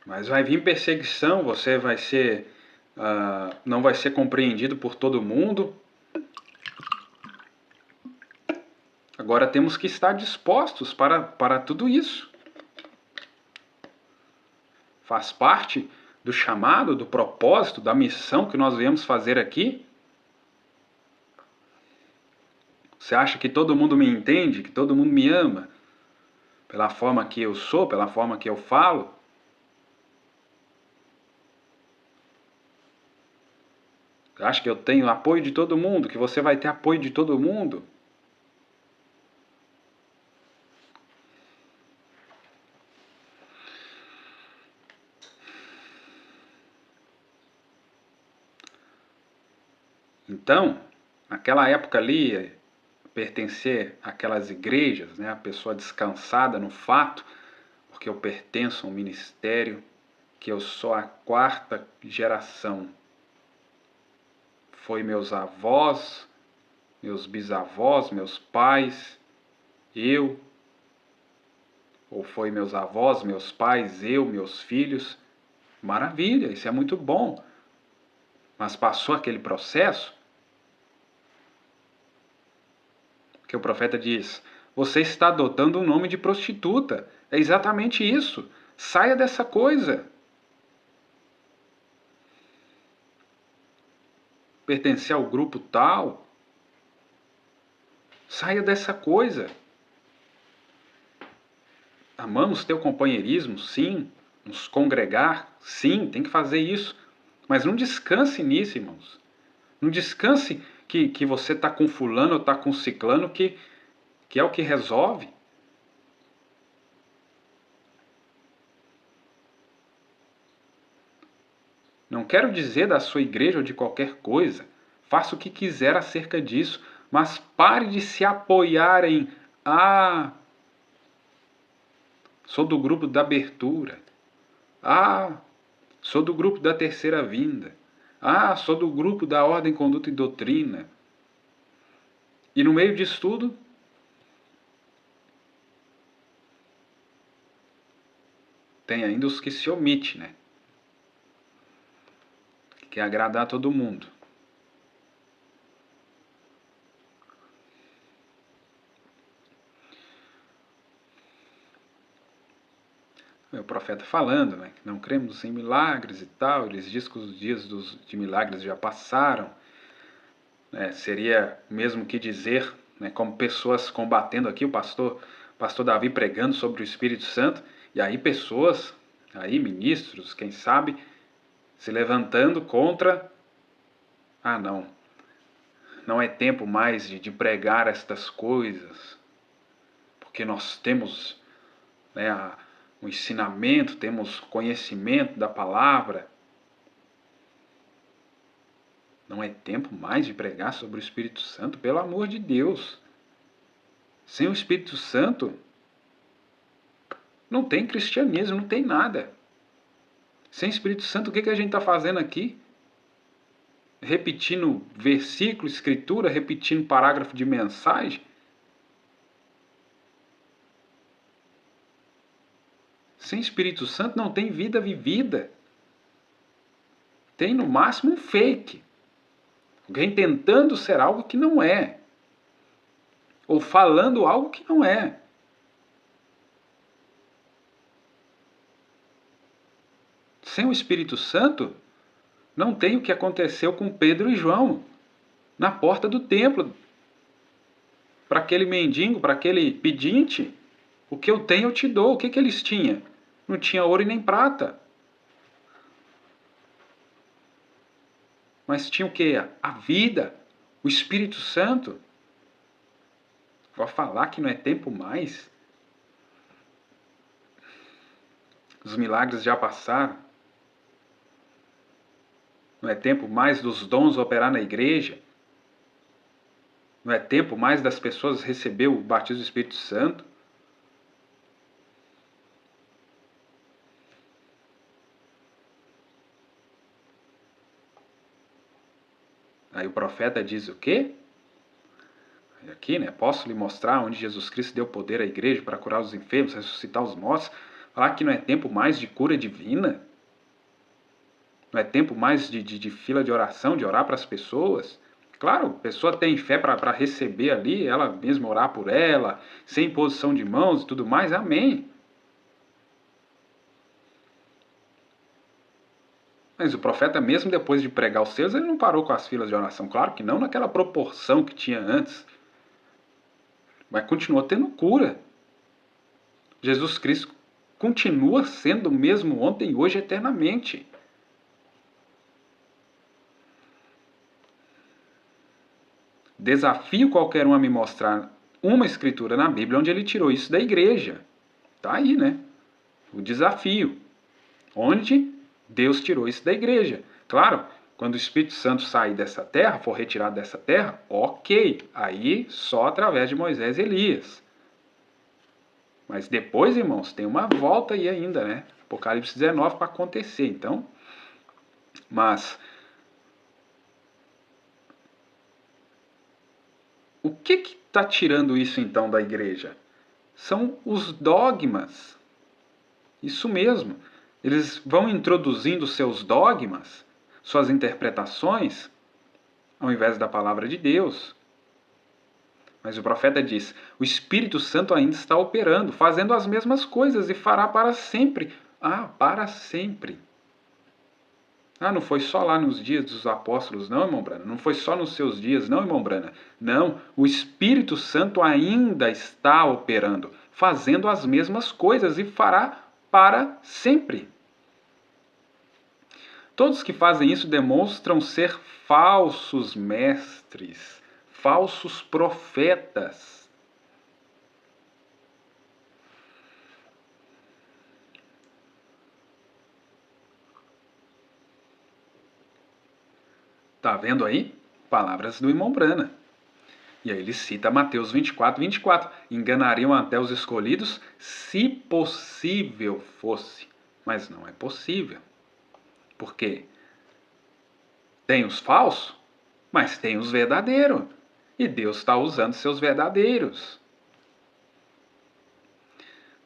S1: Mas vai vir perseguição, você vai ser, não vai ser compreendido por todo mundo. Agora temos que estar dispostos para tudo isso. Faz parte do chamado, do propósito, da missão que nós viemos fazer aqui. Você acha que todo mundo me entende, que todo mundo me ama? Pela forma que eu sou, pela forma que eu falo? Você acha que eu tenho apoio de todo mundo, que você vai ter apoio de todo mundo? Então, naquela época ali, pertencer àquelas igrejas, né, a pessoa descansada no fato, porque eu pertenço a um ministério, que eu sou a quarta geração. Foi meus avós, meus bisavós, meus pais, eu, ou foi meus avós, meus pais, eu, meus filhos. Maravilha, isso é muito bom. Mas passou aquele processo, que o profeta diz: você está adotando um nome de prostituta. É exatamente isso. Saia dessa coisa. Pertencer ao grupo tal. Saia dessa coisa. Amamos ter o companheirismo, sim. Nos congregar, sim, tem que fazer isso. Mas não descanse nisso, irmãos. Não descanse que você está com fulano ou está com ciclano que é o que resolve. Não quero dizer da sua igreja ou de qualquer coisa. Faça o que quiser acerca disso. Mas pare de se apoiar em sou do grupo da abertura. Sou do grupo da terceira vinda. Sou do grupo da ordem, conduta e doutrina. E no meio disso tudo, tem ainda os que se omite, né? Que quer agradar a todo mundo. O profeta falando, né, que não cremos em milagres e tal, eles dizem que os dias de milagres já passaram, né, seria mesmo que dizer, né, como pessoas combatendo aqui, o pastor Davi pregando sobre o Espírito Santo, e aí pessoas, aí ministros, quem sabe, se levantando contra, não é tempo mais de pregar estas coisas, porque nós temos, né, o ensinamento, temos conhecimento da palavra. Não é tempo mais de pregar sobre o Espírito Santo, pelo amor de Deus. Sem o Espírito Santo, não tem cristianismo, não tem nada. Sem Espírito Santo, o que a gente está fazendo aqui? Repetindo versículo, escritura, repetindo parágrafo de mensagem? Sem Espírito Santo não tem vida vivida. Tem no máximo um fake. Alguém tentando ser algo que não é. Ou falando algo que não é. Sem o Espírito Santo, não tem o que aconteceu com Pedro e João na porta do templo. Para aquele mendigo, para aquele pedinte, o que eu tenho eu te dou. O que eles tinham? Não tinha ouro e nem prata. Mas tinha o que? A vida, o Espírito Santo. Vou falar que não é tempo mais. Os milagres já passaram. Não é tempo mais dos dons operar na igreja. Não é tempo mais das pessoas receber o batismo do Espírito Santo. Aí o profeta diz o quê? Aqui, né? Posso lhe mostrar onde Jesus Cristo deu poder à igreja para curar os enfermos, ressuscitar os mortos. Falar que não é tempo mais de cura divina. Não é tempo mais de fila de oração, de orar para as pessoas. Claro, a pessoa tem fé para receber ali, ela mesma orar por ela, sem imposição de mãos e tudo mais. Amém. Mas o profeta, mesmo depois de pregar os seus, ele não parou com as filas de oração. Claro que não naquela proporção que tinha antes. Mas continuou tendo cura. Jesus Cristo continua sendo o mesmo ontem, hoje, eternamente. Desafio qualquer um a me mostrar uma escritura na Bíblia onde ele tirou isso da igreja. Tá aí, né? O desafio. Onde Deus tirou isso da igreja. Claro, quando o Espírito Santo sair dessa terra, for retirado dessa terra, ok. Aí só através de Moisés e Elias. Mas depois, irmãos, tem uma volta aí ainda, né? Apocalipse 19 para acontecer. Então, mas o que está tirando isso então da igreja? são os dogmas. Isso mesmo. Eles vão introduzindo seus dogmas, suas interpretações, ao invés da palavra de Deus. Mas o profeta diz: o Espírito Santo ainda está operando, fazendo as mesmas coisas e fará para sempre. Ah, para sempre. Ah, não foi só lá nos dias dos apóstolos, não, irmão Brana. Não foi só nos seus dias, não, irmão Brana. Não, o Espírito Santo ainda está operando, fazendo as mesmas coisas e fará para sempre. Todos que fazem isso demonstram ser falsos mestres, falsos profetas. Tá vendo aí? Palavras do irmão Brana. E aí ele cita Mateus 24:24. Enganariam até os escolhidos, se possível fosse. Mas não é possível. Por quê? Tem os falsos, mas tem os verdadeiros. E Deus está usando seus verdadeiros.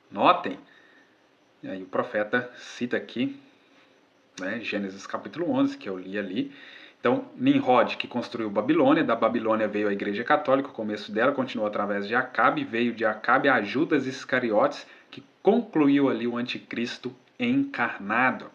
S1: Notem, e aí o profeta cita aqui, né, Gênesis capítulo 11, que eu li ali. Então, Nimrod, que construiu Babilônia, da Babilônia veio a Igreja Católica, o começo dela continuou através de Acabe, veio de Acabe a Judas Iscariotes, que concluiu ali o anticristo encarnado.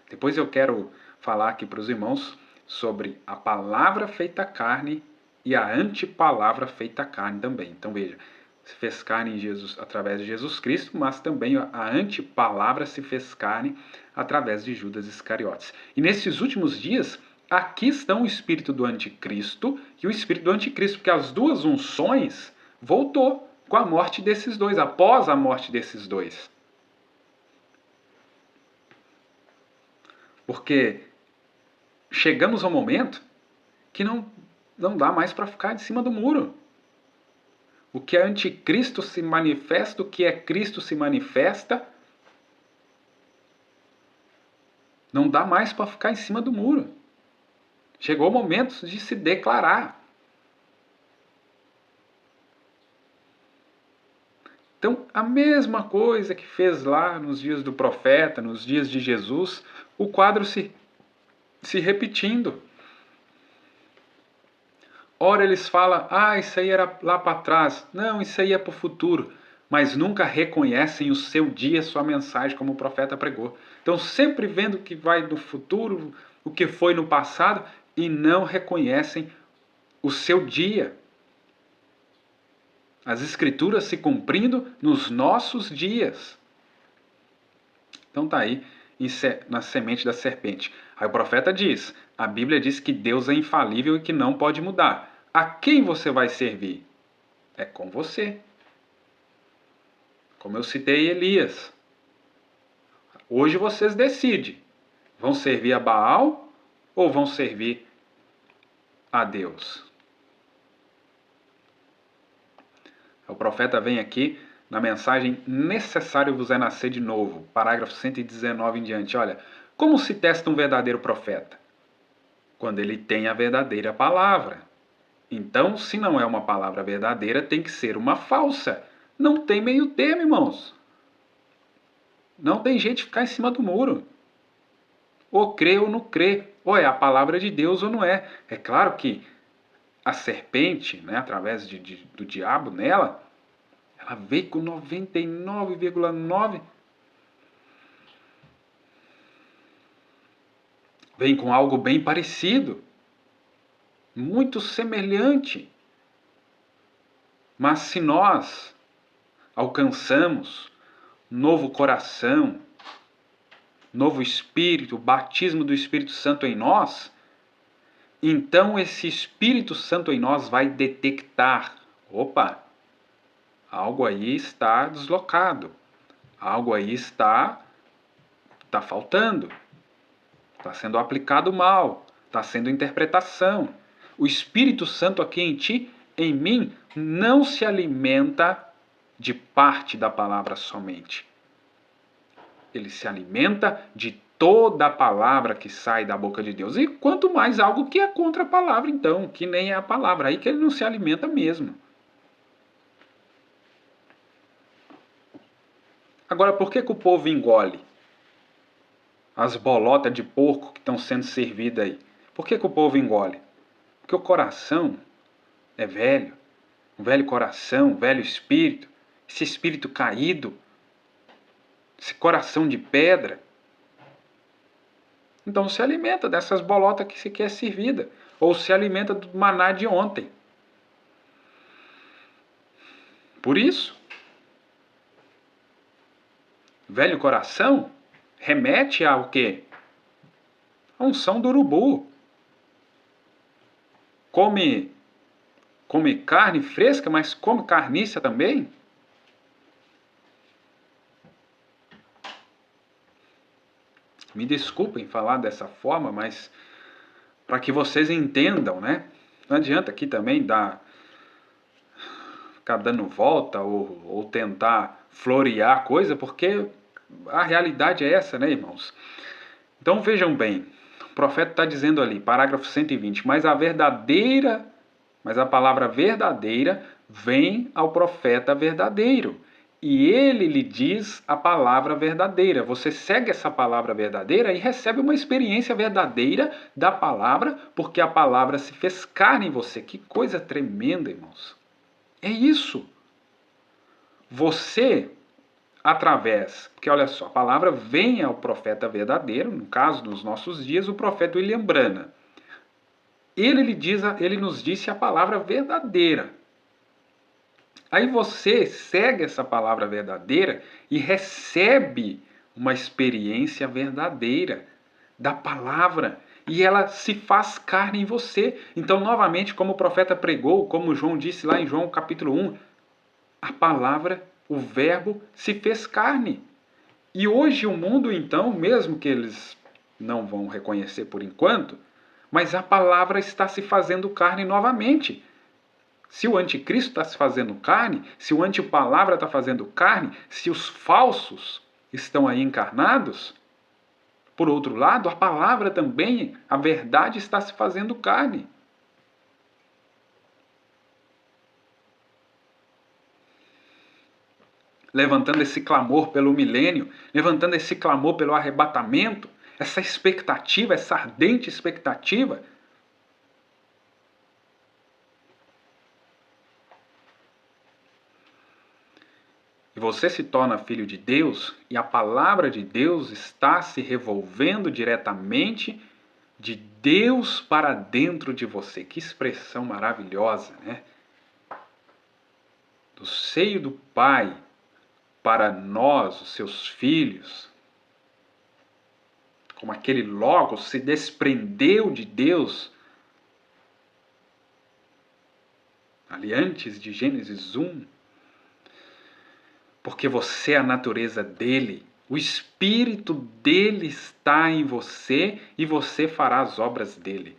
S1: Depois eu quero falar aqui para os irmãos sobre a palavra feita carne e a antipalavra feita carne também. Então veja, se fez carne em Jesus, através de Jesus Cristo, mas também a antipalavra se fez carne através de Judas Iscariotes. E nesses últimos dias, aqui estão o espírito do anticristo e o espírito do anticristo, porque as duas unções voltou com a morte desses dois, após a morte desses dois. Porque chegamos ao momento que não dá mais para ficar de cima do muro. O que é anticristo se manifesta, o que é Cristo se manifesta. Não dá mais para ficar em cima do muro. Chegou o momento de se declarar. Então, a mesma coisa que fez lá nos dias do profeta, nos dias de Jesus, o quadro se repetindo. Ora eles falam, isso aí era lá para trás. Não, isso aí é para o futuro. Mas nunca reconhecem o seu dia, sua mensagem, como o profeta pregou. Então, sempre vendo o que vai no futuro, o que foi no passado, e não reconhecem o seu dia. As escrituras se cumprindo nos nossos dias. Então tá aí na semente da serpente. Aí o profeta diz, a Bíblia diz que Deus é infalível e que não pode mudar. A quem você vai servir? É com você. Como eu citei Elias. Hoje vocês decidem. Vão servir a Baal ou vão servir a Deus? O profeta vem aqui na mensagem necessário vos é nascer de novo. Parágrafo 119 em diante. Olha, como se testa um verdadeiro profeta? Quando ele tem a verdadeira palavra. Então, se não é uma palavra verdadeira, tem que ser uma falsa. Não tem meio termo, irmãos. Não tem jeito de ficar em cima do muro. Ou crê ou não crê. Ou é a palavra de Deus ou não é. É claro que a serpente, né, através do diabo nela, ela veio com 99,9. Vem com algo bem parecido. Muito semelhante. Mas se nós alcançamos novo coração, novo Espírito, o batismo do Espírito Santo em nós, então esse Espírito Santo em nós vai detectar, opa, algo aí está deslocado, algo aí está faltando, está sendo aplicado mal, está sendo interpretação. O Espírito Santo aqui em ti, em mim, não se alimenta de parte da palavra somente. Ele se alimenta de toda a palavra que sai da boca de Deus. E quanto mais algo que é contra a palavra, então, que nem é a palavra. Aí que ele não se alimenta mesmo. Agora, por que que o povo engole as bolotas de porco que estão sendo servidas aí? Por que que o povo engole? Porque o coração é velho, um velho coração, um velho espírito, esse espírito caído, esse coração de pedra. Então se alimenta dessas bolotas que se quer servida, ou se alimenta do maná de ontem. Por isso, velho coração remete ao quê? A unção do urubu. Come carne fresca, mas come carniça também. Me desculpem falar dessa forma, mas para que vocês entendam, né? Não adianta aqui também ficar dando volta ou tentar florear a coisa, porque a realidade é essa, né, irmãos? Então vejam bem, o profeta está dizendo ali, parágrafo 120, mas a palavra verdadeira vem ao profeta verdadeiro. E ele lhe diz a palavra verdadeira. Você segue essa palavra verdadeira e recebe uma experiência verdadeira da palavra, porque a palavra se fez carne em você. Que coisa tremenda, irmãos. É isso. Você, porque olha só, a palavra vem ao profeta verdadeiro, no caso dos nossos dias, o profeta William Branham. Ele nos disse a palavra verdadeira. Aí você segue essa palavra verdadeira e recebe uma experiência verdadeira da palavra. E ela se faz carne em você. Então, novamente, como o profeta pregou, como João disse lá em João capítulo 1, a palavra, o verbo, se fez carne. E hoje o mundo, então, mesmo que eles não vão reconhecer por enquanto, mas a palavra está se fazendo carne novamente. Se o anticristo está se fazendo carne, se o antipalavra está fazendo carne, se os falsos estão aí encarnados, por outro lado, a palavra também, a verdade está se fazendo carne. Levantando esse clamor pelo milênio, levantando esse clamor pelo arrebatamento, essa expectativa, essa ardente expectativa. E você se torna filho de Deus e a palavra de Deus está se revolvendo diretamente de Deus para dentro de você. Que expressão maravilhosa, né? Do seio do Pai para nós, os seus filhos. Como aquele Logos se desprendeu de Deus ali antes de Gênesis 1. Porque você é a natureza dele. O Espírito dele está em você e você fará as obras dele.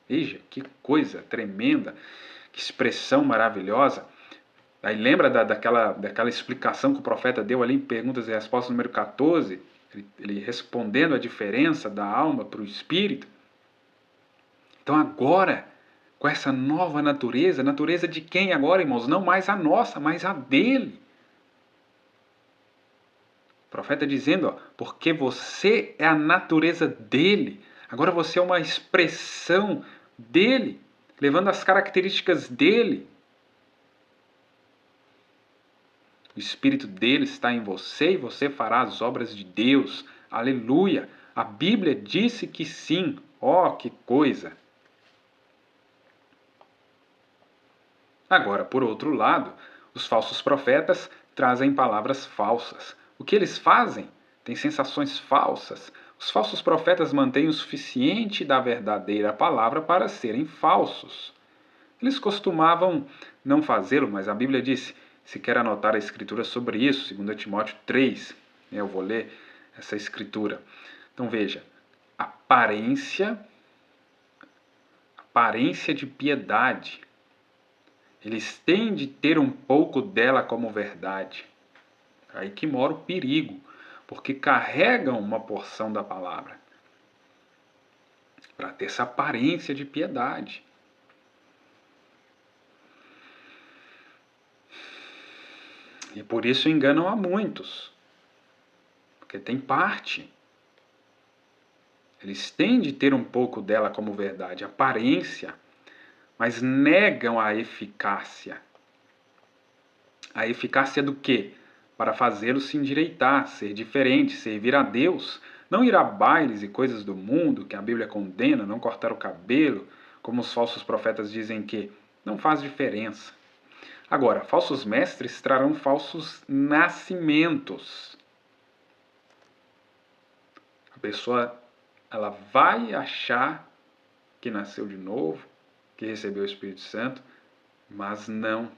S1: Veja, que coisa tremenda, que expressão maravilhosa. Aí lembra daquela explicação que o profeta deu ali em Perguntas e Respostas número 14? Ele respondendo a diferença da alma para o Espírito. Então agora, com essa nova natureza de quem agora, irmãos? Não mais a nossa, mas a dele. O profeta dizendo, ó, porque você é a natureza dele. Agora você é uma expressão dele, levando as características dele. O Espírito dele está em você e você fará as obras de Deus. Aleluia! A Bíblia disse que sim. Ó, que coisa! Agora, por outro lado, os falsos profetas trazem palavras falsas. O que eles fazem? Tem sensações falsas. Os falsos profetas mantêm o suficiente da verdadeira palavra para serem falsos. Eles costumavam não fazê-lo, mas a Bíblia diz, se quer anotar a escritura sobre isso, 2 Timóteo 3, eu vou ler essa escritura. Então veja, aparência de piedade. Eles têm de ter um pouco dela como verdade. Aí que mora o perigo, porque carregam uma porção da palavra para ter essa aparência de piedade. E por isso enganam a muitos, porque tem parte. Eles têm de ter um pouco dela como verdade, aparência, mas negam a eficácia. A eficácia do quê? Para fazê-lo se endireitar, ser diferente, servir a Deus, não ir a bailes e coisas do mundo que a Bíblia condena, não cortar o cabelo, como os falsos profetas dizem que não faz diferença. Agora, falsos mestres trarão falsos nascimentos. A pessoa ela vai achar que nasceu de novo, que recebeu o Espírito Santo, mas não.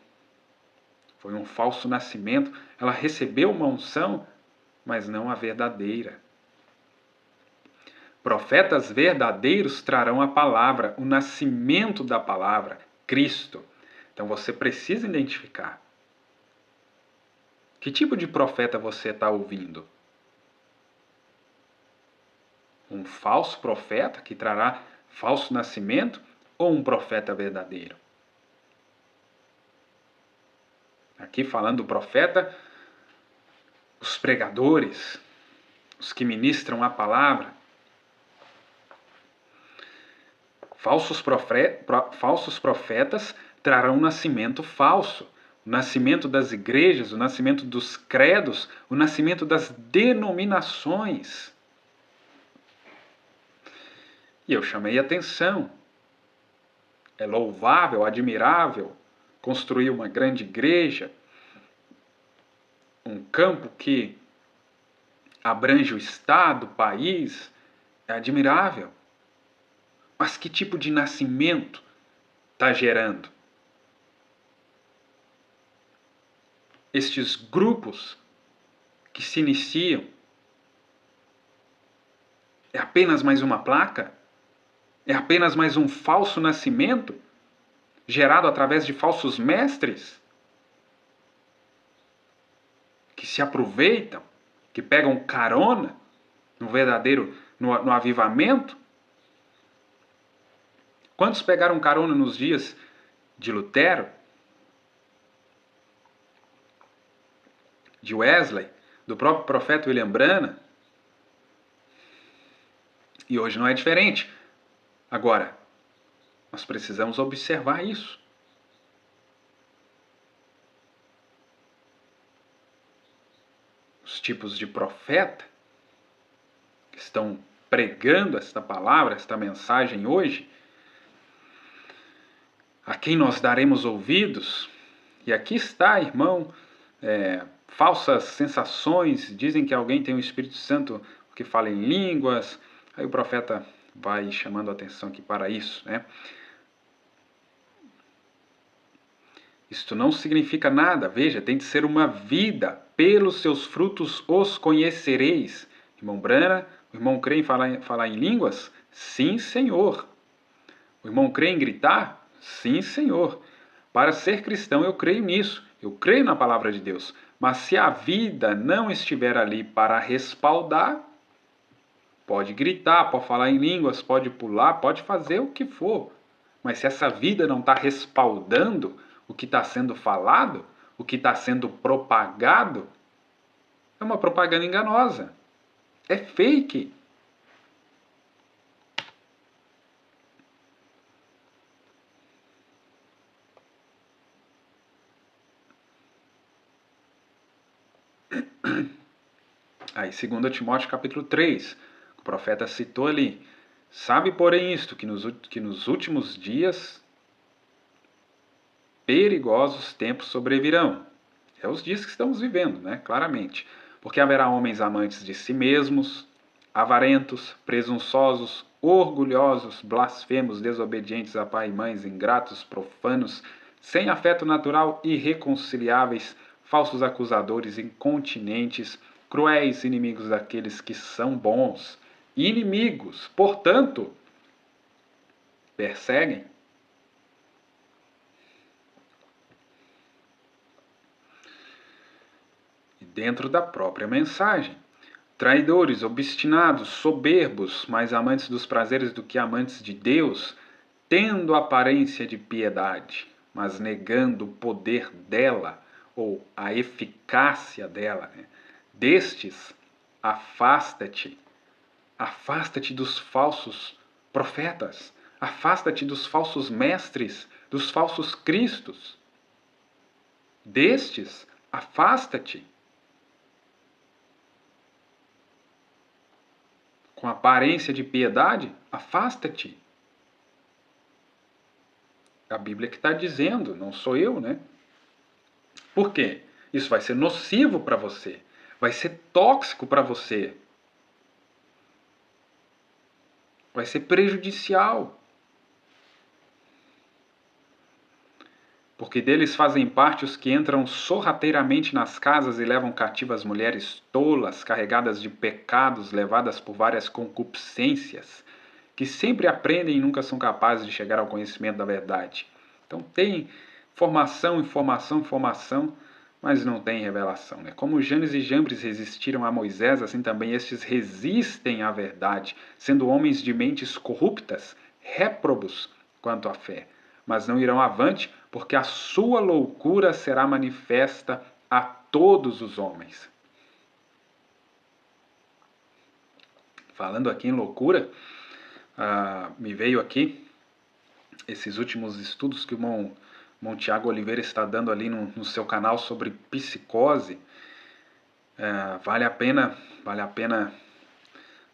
S1: Foi um falso nascimento. Ela recebeu uma unção, mas não a verdadeira. Profetas verdadeiros trarão a palavra, o nascimento da palavra, Cristo. Então você precisa identificar. Que tipo de profeta você está ouvindo? Um falso profeta que trará falso nascimento ou um profeta verdadeiro? Aqui falando do profeta, os pregadores, os que ministram a palavra, falsos profetas trarão um nascimento falso, o nascimento das igrejas, o nascimento dos credos, o nascimento das denominações. E eu chamei a atenção. É louvável, admirável construir uma grande igreja, um campo que abrange o estado, o país, é admirável. Mas que tipo de nascimento está gerando? Estes grupos que se iniciam é apenas mais uma placa? É apenas mais um falso nascimento gerado através de falsos mestres que se aproveitam, que pegam carona no avivamento? Quantos pegaram carona nos dias de Lutero, de Wesley, do próprio profeta William Branham? E hoje não é diferente. Agora, nós precisamos observar isso. Os tipos de profeta que estão pregando esta palavra, esta mensagem hoje, a quem nós daremos ouvidos? E aqui está, irmão, falsas sensações, dizem que alguém tem o Espírito Santo que fala em línguas, aí o profeta vai chamando a atenção aqui para isso, né? Isto não significa nada, veja, tem de ser uma vida, pelos seus frutos os conhecereis. Irmão Brana, o irmão crê em falar em línguas? Sim, Senhor. O irmão crê em gritar? Sim, Senhor. Para ser cristão eu creio nisso, eu creio na palavra de Deus. Mas se a vida não estiver ali para respaldar, pode gritar, pode falar em línguas, pode pular, pode fazer o que for. Mas se essa vida não está respaldando o que está sendo falado, o que está sendo propagado, é uma propaganda enganosa. É fake. Aí, 2 Timóteo capítulo 3, o profeta citou ali: sabe, porém, isto, que nos últimos dias perigosos tempos sobrevirão. É os dias que estamos vivendo, né? Claramente. Porque haverá homens amantes de si mesmos, avarentos, presunçosos, orgulhosos, blasfemos, desobedientes a pai e mães, ingratos, profanos, sem afeto natural, irreconciliáveis, falsos acusadores, incontinentes, cruéis, inimigos daqueles que são bons. Inimigos, portanto, perseguem. E dentro da própria mensagem. Traidores, obstinados, soberbos, mais amantes dos prazeres do que amantes de Deus, tendo aparência de piedade, mas negando o poder dela, ou a eficácia dela, né? Destes, afasta-te. Afasta-te dos falsos profetas. Afasta-te dos falsos mestres, dos falsos cristos. Destes, afasta-te. Com aparência de piedade, afasta-te. A Bíblia que está dizendo, não sou eu, né? Por quê? Isso vai ser nocivo para você. Vai ser tóxico para você. Vai ser prejudicial. Porque deles fazem parte os que entram sorrateiramente nas casas e levam cativas mulheres tolas, carregadas de pecados, levadas por várias concupiscências, que sempre aprendem e nunca são capazes de chegar ao conhecimento da verdade. Então tem informação, mas não tem revelação, né? Como Janes e Jambres resistiram a Moisés, assim também estes resistem à verdade, sendo homens de mentes corruptas, réprobos quanto à fé. Mas não irão avante, porque a sua loucura será manifesta a todos os homens. Falando aqui em loucura, me veio aqui esses últimos estudos que o irmão Tiago Oliveira está dando ali no seu canal sobre psicose. Vale a pena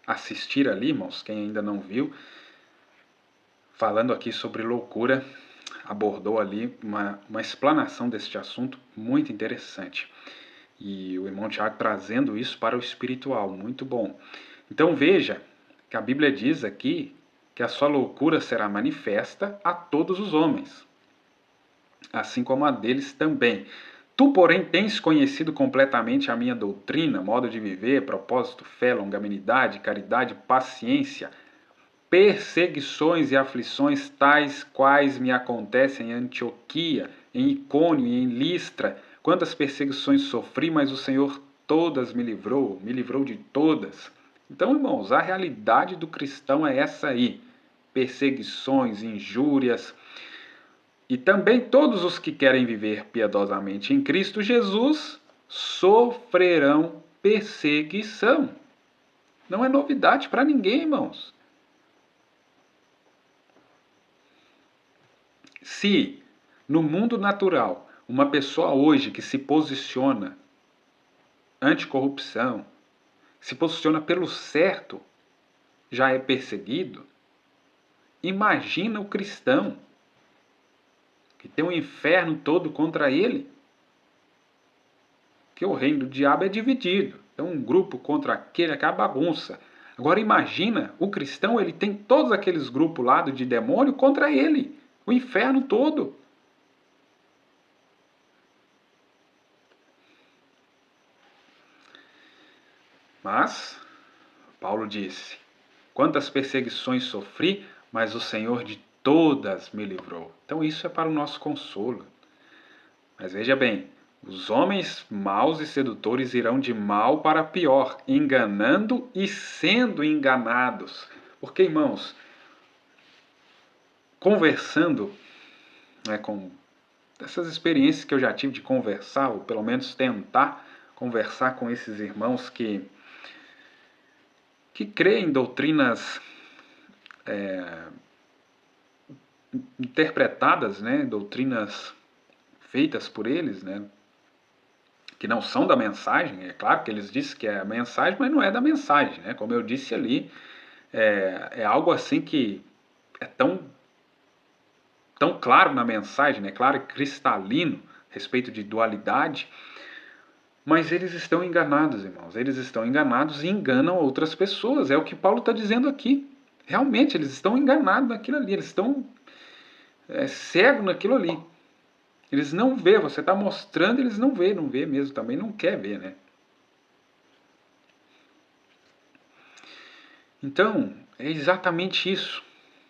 S1: assistir ali, irmãos, quem ainda não viu. Falando aqui sobre loucura, abordou ali uma explanação deste assunto muito interessante. E o irmão Tiago trazendo isso para o espiritual, muito bom. Então veja que a Bíblia diz aqui que a sua loucura será manifesta a todos os homens, assim como a deles também. Tu, porém, tens conhecido completamente a minha doutrina, modo de viver, propósito, fé, longanimidade, caridade, paciência, perseguições e aflições tais quais me acontecem em Antioquia, em Icônio e em Listra. Quantas perseguições sofri, mas o Senhor todas me livrou de todas. Então, irmãos, a realidade do cristão é essa aí. Perseguições, injúrias. E também todos os que querem viver piedosamente em Cristo Jesus sofrerão perseguição. Não é novidade para ninguém, irmãos. Se no mundo natural uma pessoa hoje que se posiciona anticorrupção, se posiciona pelo certo, já é perseguido, imagina o cristão que tem um inferno todo contra ele, que o reino do diabo é dividido. É um grupo contra aquele, que é a bagunça. Agora imagina, o cristão ele tem todos aqueles grupos lá de demônio contra ele, o inferno todo. Mas, Paulo disse, quantas perseguições sofri, mas o Senhor de todas me livrou. Então isso é para o nosso consolo. Mas veja bem, os homens maus e sedutores irão de mal para pior, enganando e sendo enganados. Porque, irmãos, conversando, né, com essas experiências que eu já tive de conversar, ou pelo menos tentar conversar com esses irmãos que creem em doutrinas interpretadas, né, doutrinas feitas por eles, né, que não são da mensagem. É claro que eles dizem que é a mensagem, mas não é da mensagem, né? Como eu disse ali, é algo assim que é tão claro na mensagem, né? Claro e cristalino a respeito de dualidade, mas eles estão enganados, irmãos. Eles estão enganados e enganam outras pessoas. É o que Paulo está dizendo aqui. Realmente, eles estão enganados naquilo ali. Eles estão cegos naquilo ali. Eles não vê, você está mostrando, eles não vê mesmo, também não quer ver, né? Então, é exatamente isso.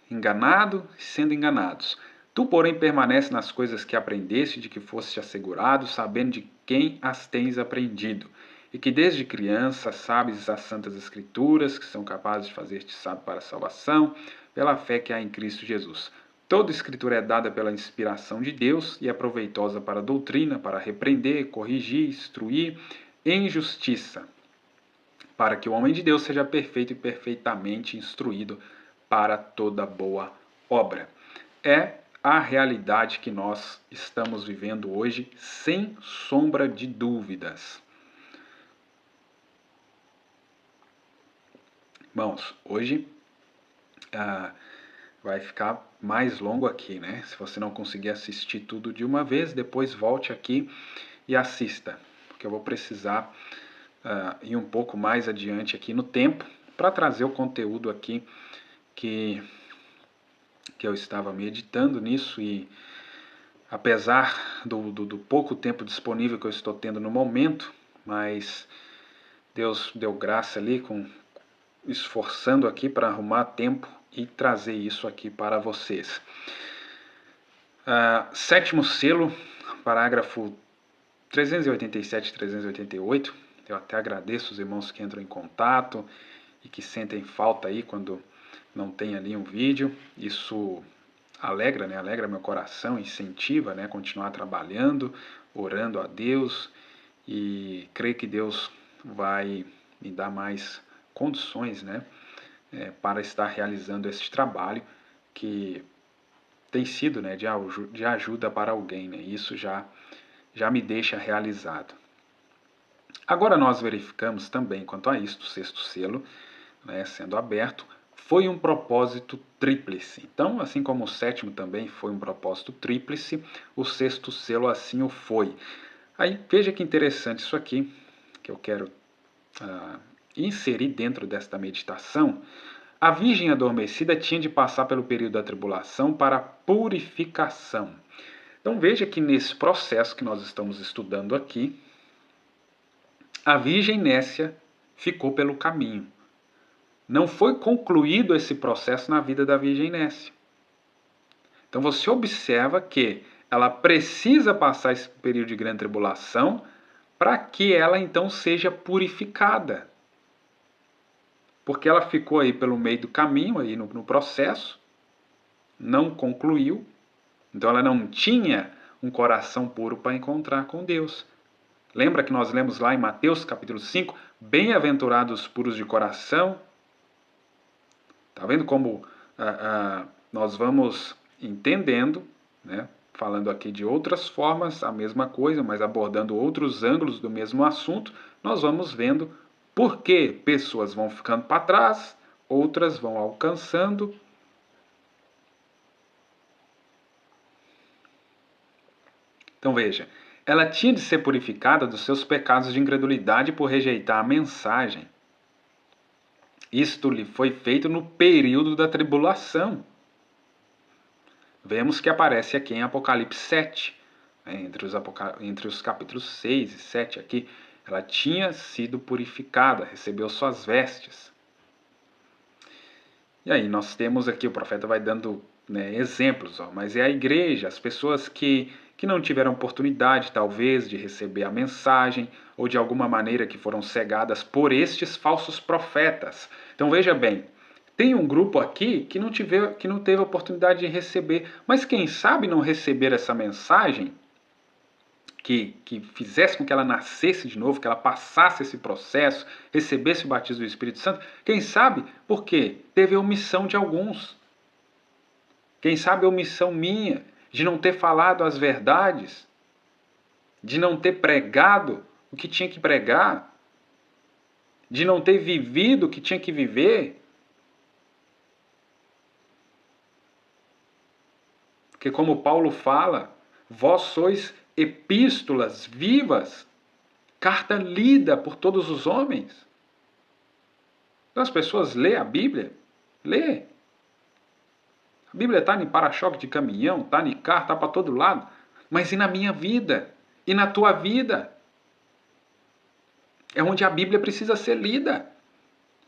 S1: Enganado e sendo enganados. Tu, porém, permanece nas coisas que aprendeste, de que foste assegurado, sabendo de quem as tens aprendido, e que desde criança sabes as santas escrituras, que são capazes de fazer-te sábio para a salvação, pela fé que há em Cristo Jesus. Toda escritura é dada pela inspiração de Deus e é proveitosa para a doutrina, para repreender, corrigir, instruir em justiça, para que o homem de Deus seja perfeito e perfeitamente instruído para toda boa obra. É a realidade que nós estamos vivendo hoje, sem sombra de dúvidas. Irmãos, hoje vai ficar mais longo aqui, né? Se você não conseguir assistir tudo de uma vez, depois volte aqui e assista, porque eu vou precisar ir um pouco mais adiante aqui no tempo para trazer o conteúdo aqui que eu estava meditando nisso e apesar do pouco tempo disponível que eu estou tendo no momento, mas Deus deu graça ali, esforçando aqui para arrumar tempo e trazer isso aqui para vocês. Sétimo selo, parágrafo 387 e 388. Eu até agradeço os irmãos que entram em contato e que sentem falta aí quando não tem ali um vídeo. Isso alegra, né? Alegra meu coração, incentiva, né? Continuar trabalhando, orando a Deus e creio que Deus vai me dar mais condições, né? Para estar realizando esse trabalho que tem sido, né, de ajuda para alguém, né? Isso já me deixa realizado. Agora nós verificamos também quanto a isto, o sexto selo, né, sendo aberto, foi um propósito tríplice. Então, assim como o sétimo também foi um propósito tríplice, o sexto selo assim o foi. Aí, veja que interessante isso aqui, que eu quero inserir dentro desta meditação. A virgem adormecida tinha de passar pelo período da tribulação para purificação. Então veja que nesse processo que nós estamos estudando aqui, a virgem nécia ficou pelo caminho. Não foi concluído esse processo na vida da virgem nécia. Então você observa que ela precisa passar esse período de grande tribulação para que ela então seja purificada. Porque ela ficou aí pelo meio do caminho, aí no processo, não concluiu, então ela não tinha um coração puro para encontrar com Deus. Lembra que nós lemos lá em Mateus capítulo 5, bem-aventurados os puros de coração? Está vendo como nós vamos entendendo, né? Falando aqui de outras formas, a mesma coisa, mas abordando outros ângulos do mesmo assunto, nós vamos vendo por que pessoas vão ficando para trás, outras vão alcançando. Então veja, ela tinha de ser purificada dos seus pecados de incredulidade por rejeitar a mensagem. Isto lhe foi feito no período da tribulação. Vemos que aparece aqui em Apocalipse 7, né, entre os capítulos 6 e 7 aqui, ela tinha sido purificada, recebeu suas vestes. E aí nós temos aqui, o profeta vai dando, né, exemplos, mas é a igreja, as pessoas que não tiveram oportunidade, talvez, de receber a mensagem, ou de alguma maneira que foram cegadas por estes falsos profetas. Então veja bem, tem um grupo aqui que não teve oportunidade de receber, mas quem sabe não receber essa mensagem, que fizesse com que ela nascesse de novo, que ela passasse esse processo, recebesse o batismo do Espírito Santo, quem sabe, por quê? Teve a omissão de alguns. Quem sabe a omissão minha, de não ter falado as verdades, de não ter pregado o que tinha que pregar, de não ter vivido o que tinha que viver. Porque como Paulo fala, vós sois epístolas vivas, carta lida por todos os homens. Então as pessoas lêem a Bíblia, lê. A Bíblia está em para-choque de caminhão, está em carro, está para todo lado. Mas e na minha vida? E na tua vida? É onde a Bíblia precisa ser lida.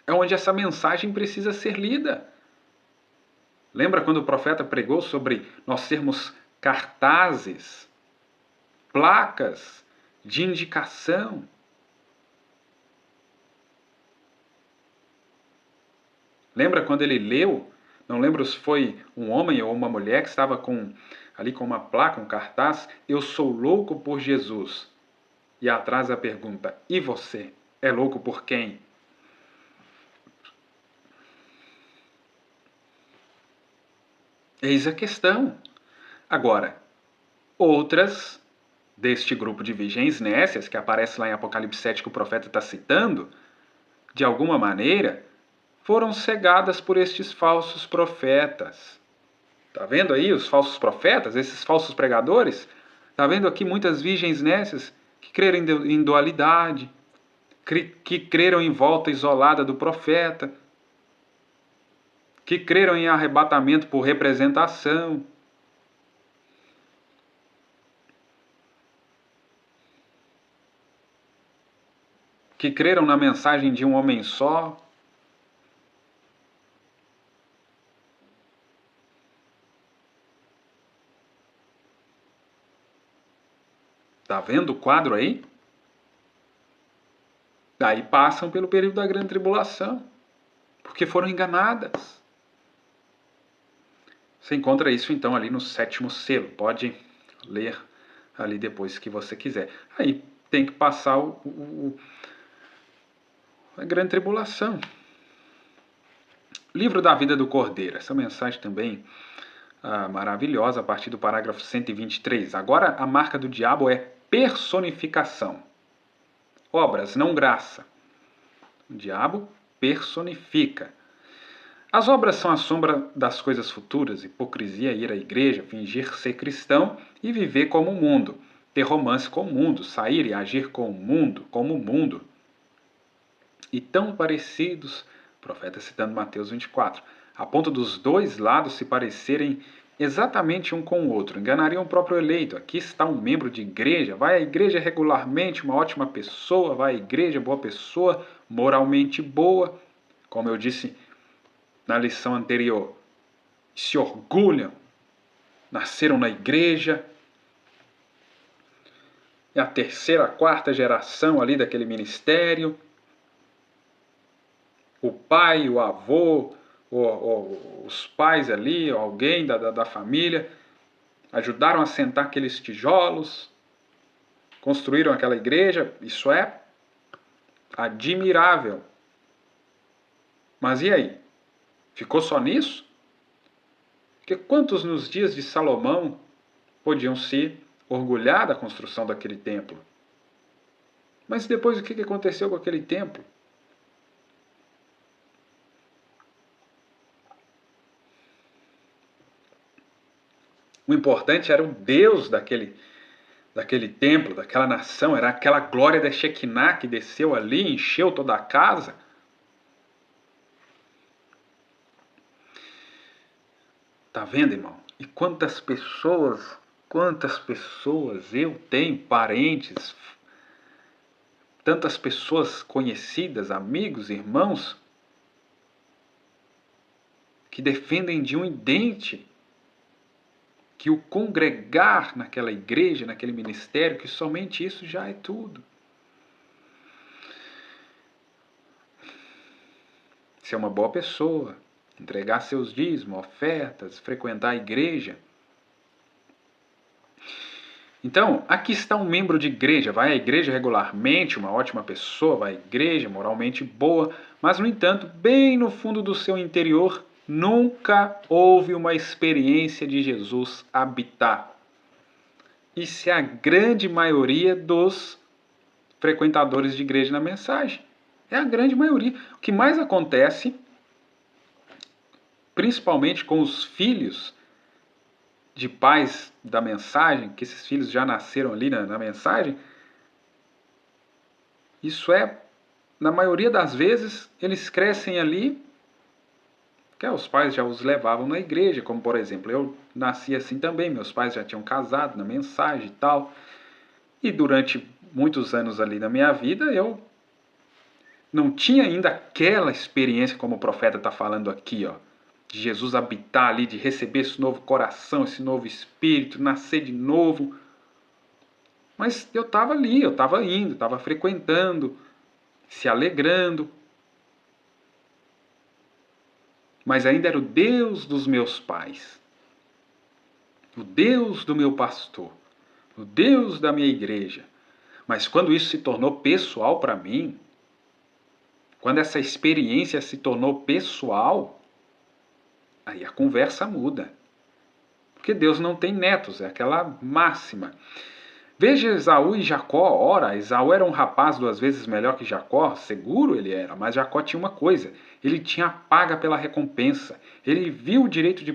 S1: É onde essa mensagem precisa ser lida. Lembra quando o profeta pregou sobre nós sermos cartazes, placas de indicação? Lembra quando ele leu Não lembro se foi um homem ou uma mulher que estava ali com uma placa, um cartaz, eu sou louco por Jesus. E atrás a pergunta, e você? É louco por quem? Eis a questão. Agora, outras deste grupo de virgens nécias, que aparece lá em Apocalipse 7 que o profeta está citando, de alguma maneira, foram cegadas por estes falsos profetas. Está vendo aí os falsos profetas, esses falsos pregadores? Está vendo aqui muitas virgens nécias que creram em dualidade, que creram em volta isolada do profeta, que creram em arrebatamento por representação, que creram na mensagem de um homem só. Está vendo o quadro aí? Daí passam pelo período da grande tribulação, porque foram enganadas. Você encontra isso então ali no 7º selo. Pode ler ali depois que você quiser. Aí tem que passar a grande tribulação. Livro da vida do Cordeiro. Essa mensagem também maravilhosa a partir do parágrafo 123. Agora a marca do diabo é personificação. Obras, não graça. O diabo personifica. As obras são a sombra das coisas futuras, hipocrisia, ir à igreja, fingir ser cristão e viver como o mundo, ter romance com o mundo, sair e agir com o mundo, como o mundo. E tão parecidos, o profeta citando Mateus 24, a ponto dos dois lados se parecerem exatamente um com o outro, enganariam o próprio eleito. Aqui está um membro de igreja, vai à igreja regularmente, uma ótima pessoa, vai à igreja, boa pessoa, moralmente boa, como eu disse na lição anterior, se orgulham, nasceram na igreja, é a terceira, a quarta geração ali daquele ministério, o pai, o avô, os pais ali, alguém da família, ajudaram a sentar aqueles tijolos, construíram aquela igreja, isso é admirável. Mas e aí? Ficou só nisso? Porque quantos nos dias de Salomão podiam se orgulhar da construção daquele templo? Mas depois o que aconteceu com aquele templo? O importante era o Deus daquele templo, daquela nação, era aquela glória da Shekinah que desceu ali, encheu toda a casa. Tá vendo, irmão? E quantas pessoas eu tenho, parentes, tantas pessoas conhecidas, amigos, irmãos, que defendem de um idente que o congregar naquela igreja, naquele ministério, que somente isso já é tudo. Ser uma boa pessoa, entregar seus dízimos, ofertas, frequentar a igreja. Então, aqui está um membro de igreja, vai à igreja regularmente, uma ótima pessoa, vai à igreja, moralmente boa, mas, no entanto, bem no fundo do seu interior, nunca houve uma experiência de Jesus habitar. Isso é a grande maioria dos frequentadores de igreja na mensagem. É a grande maioria. O que mais acontece, principalmente com os filhos de pais da mensagem, que esses filhos já nasceram ali na mensagem, isso é, na maioria das vezes, eles crescem ali, que os pais já os levavam na igreja, como por exemplo, eu nasci assim também, meus pais já tinham casado na mensagem e tal, e durante muitos anos ali na minha vida, eu não tinha ainda aquela experiência como o profeta está falando aqui, ó, de Jesus habitar ali, de receber esse novo coração, esse novo espírito, nascer de novo. Mas eu estava ali, eu estava indo, estava frequentando, se alegrando. mas ainda era o Deus dos meus pais, o Deus do meu pastor, o Deus da minha igreja. Mas quando isso se tornou pessoal para mim, quando essa experiência se tornou pessoal, aí a conversa muda. Porque Deus não tem netos, é aquela máxima. Veja Esaú e Jacó. Ora, Esaú era um rapaz 2 vezes melhor que Jacó, seguro ele era, mas Jacó tinha uma coisa, ele tinha a paga pela recompensa. Ele viu o direito de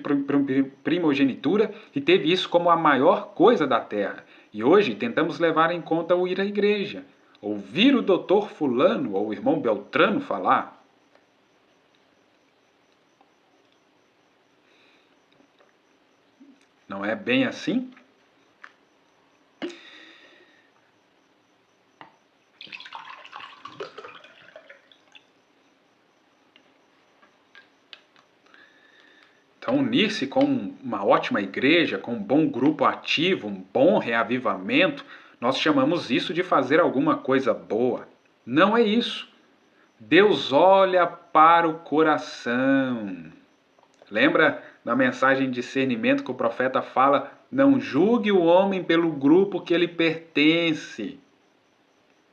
S1: primogenitura e teve isso como a maior coisa da terra. E hoje tentamos levar em conta o ir à igreja, ouvir o doutor fulano ou o irmão Beltrano falar. Não é bem assim? Então, unir-se com uma ótima igreja, com um bom grupo ativo, um bom reavivamento, nós chamamos isso de fazer alguma coisa boa. Não é isso. Deus olha para o coração. Lembra da mensagem de discernimento que o profeta fala? Não julgue o homem pelo grupo que ele pertence,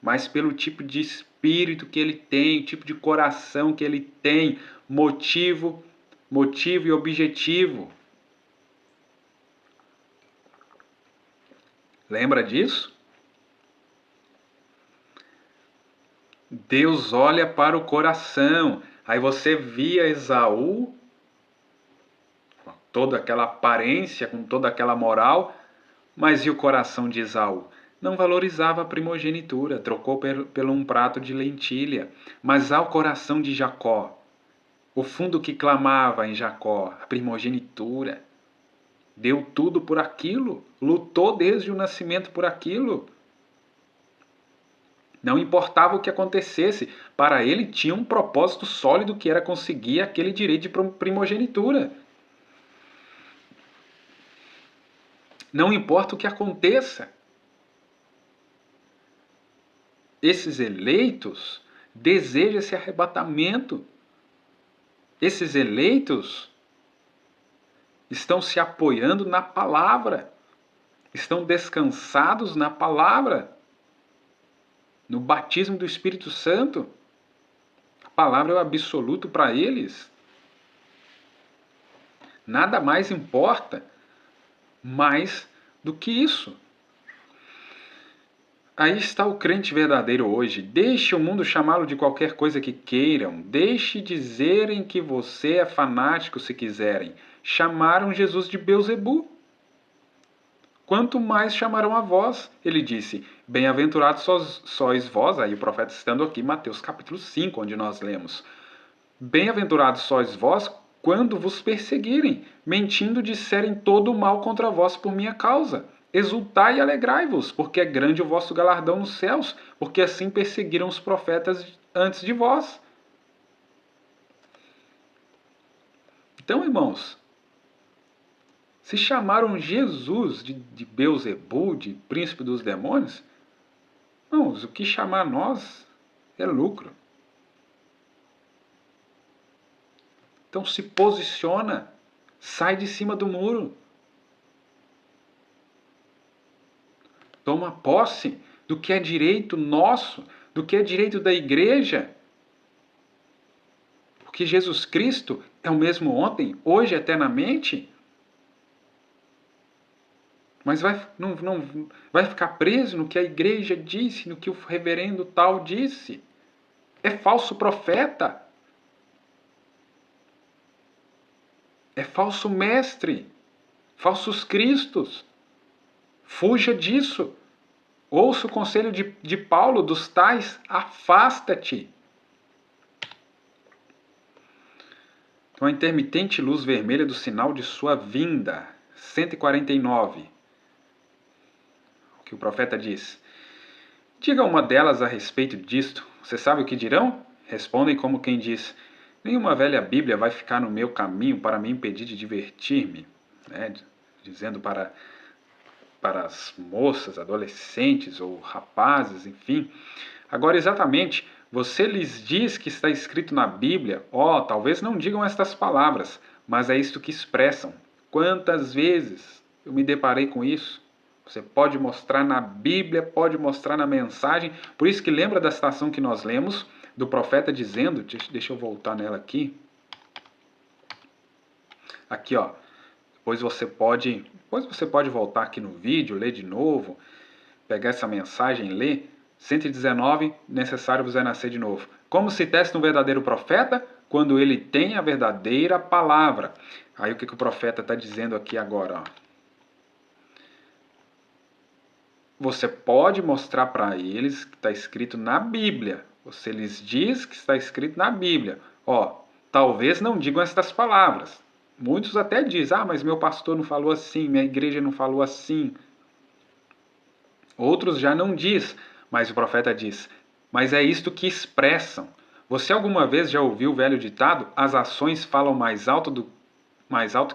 S1: mas pelo tipo de espírito que ele tem, o tipo de coração que ele tem, motivo e objetivo. Lembra disso? Deus olha para o coração. Aí você via Esaú, com toda aquela aparência, com toda aquela moral, mas e o coração de Esaú? Não valorizava a primogenitura, trocou por um prato de lentilha. Mas ao coração de Jacó, o fundo que clamava em Jacó, a primogenitura, deu tudo por aquilo, lutou desde o nascimento por aquilo. Não importava o que acontecesse, para ele tinha um propósito sólido que era conseguir aquele direito de primogenitura. Não importa o que aconteça. Esses eleitos desejam esse arrebatamento. Esses eleitos estão se apoiando na palavra, estão descansados na palavra, no batismo do Espírito Santo. A palavra é o absoluto para eles. Nada mais importa mais do que isso. Aí está o crente verdadeiro hoje. Deixe o mundo chamá-lo de qualquer coisa que queiram. Deixe dizerem que você é fanático se quiserem. Chamaram Jesus de Beelzebu. Quanto mais chamarão a vós, ele disse, bem-aventurados sois vós, aí o profeta estando aqui, Mateus capítulo 5, onde nós lemos, bem-aventurados sois vós quando vos perseguirem, mentindo disserem todo o mal contra vós por minha causa. Exultai e alegrai-vos, porque é grande o vosso galardão nos céus, porque assim perseguiram os profetas antes de vós. Então, irmãos, se chamaram Jesus de Beelzebu, de príncipe dos demônios, irmãos, o que chamar nós é lucro. Então se posiciona, sai de cima do muro. Toma posse do que é direito nosso, do que é direito da igreja. Porque Jesus Cristo é o mesmo ontem, hoje, eternamente. Mas não vai ficar preso no que a igreja disse, no que o reverendo tal disse. É falso profeta. É falso mestre. Falsos cristos. Fuja disso. Ouça o conselho de Paulo, dos tais, afasta-te. Então, a intermitente luz vermelha do sinal de sua vinda. 149. O que o profeta diz. Diga uma delas a respeito disto. Você sabe o que dirão? Respondem como quem diz, nenhuma velha Bíblia vai ficar no meu caminho para me impedir de divertir-me. Né? Dizendo para as moças, adolescentes ou rapazes, enfim. Agora, exatamente, Você lhes diz que está escrito na Bíblia, talvez não digam estas palavras, mas é isto que expressam. Quantas vezes eu me deparei com isso? Você pode mostrar na Bíblia, pode mostrar na mensagem. Por isso que lembra da citação que nós lemos do profeta dizendo, deixa eu voltar nela aqui. Aqui, ó. Depois você pode voltar aqui no vídeo, ler de novo, pegar essa mensagem e ler. 119, necessário vos é nascer de novo. Como se testa um verdadeiro profeta? Quando ele tem a verdadeira palavra. Aí o que o profeta está dizendo aqui agora? Ó. Você pode mostrar para eles que está escrito na Bíblia. Você lhes diz que está escrito na Bíblia. Talvez não digam estas palavras. Muitos até dizem, mas meu pastor não falou assim, minha igreja não falou assim. Outros já não diz, mas o profeta diz, mas é isto que expressam. Você alguma vez já ouviu o velho ditado, as ações falam mais alto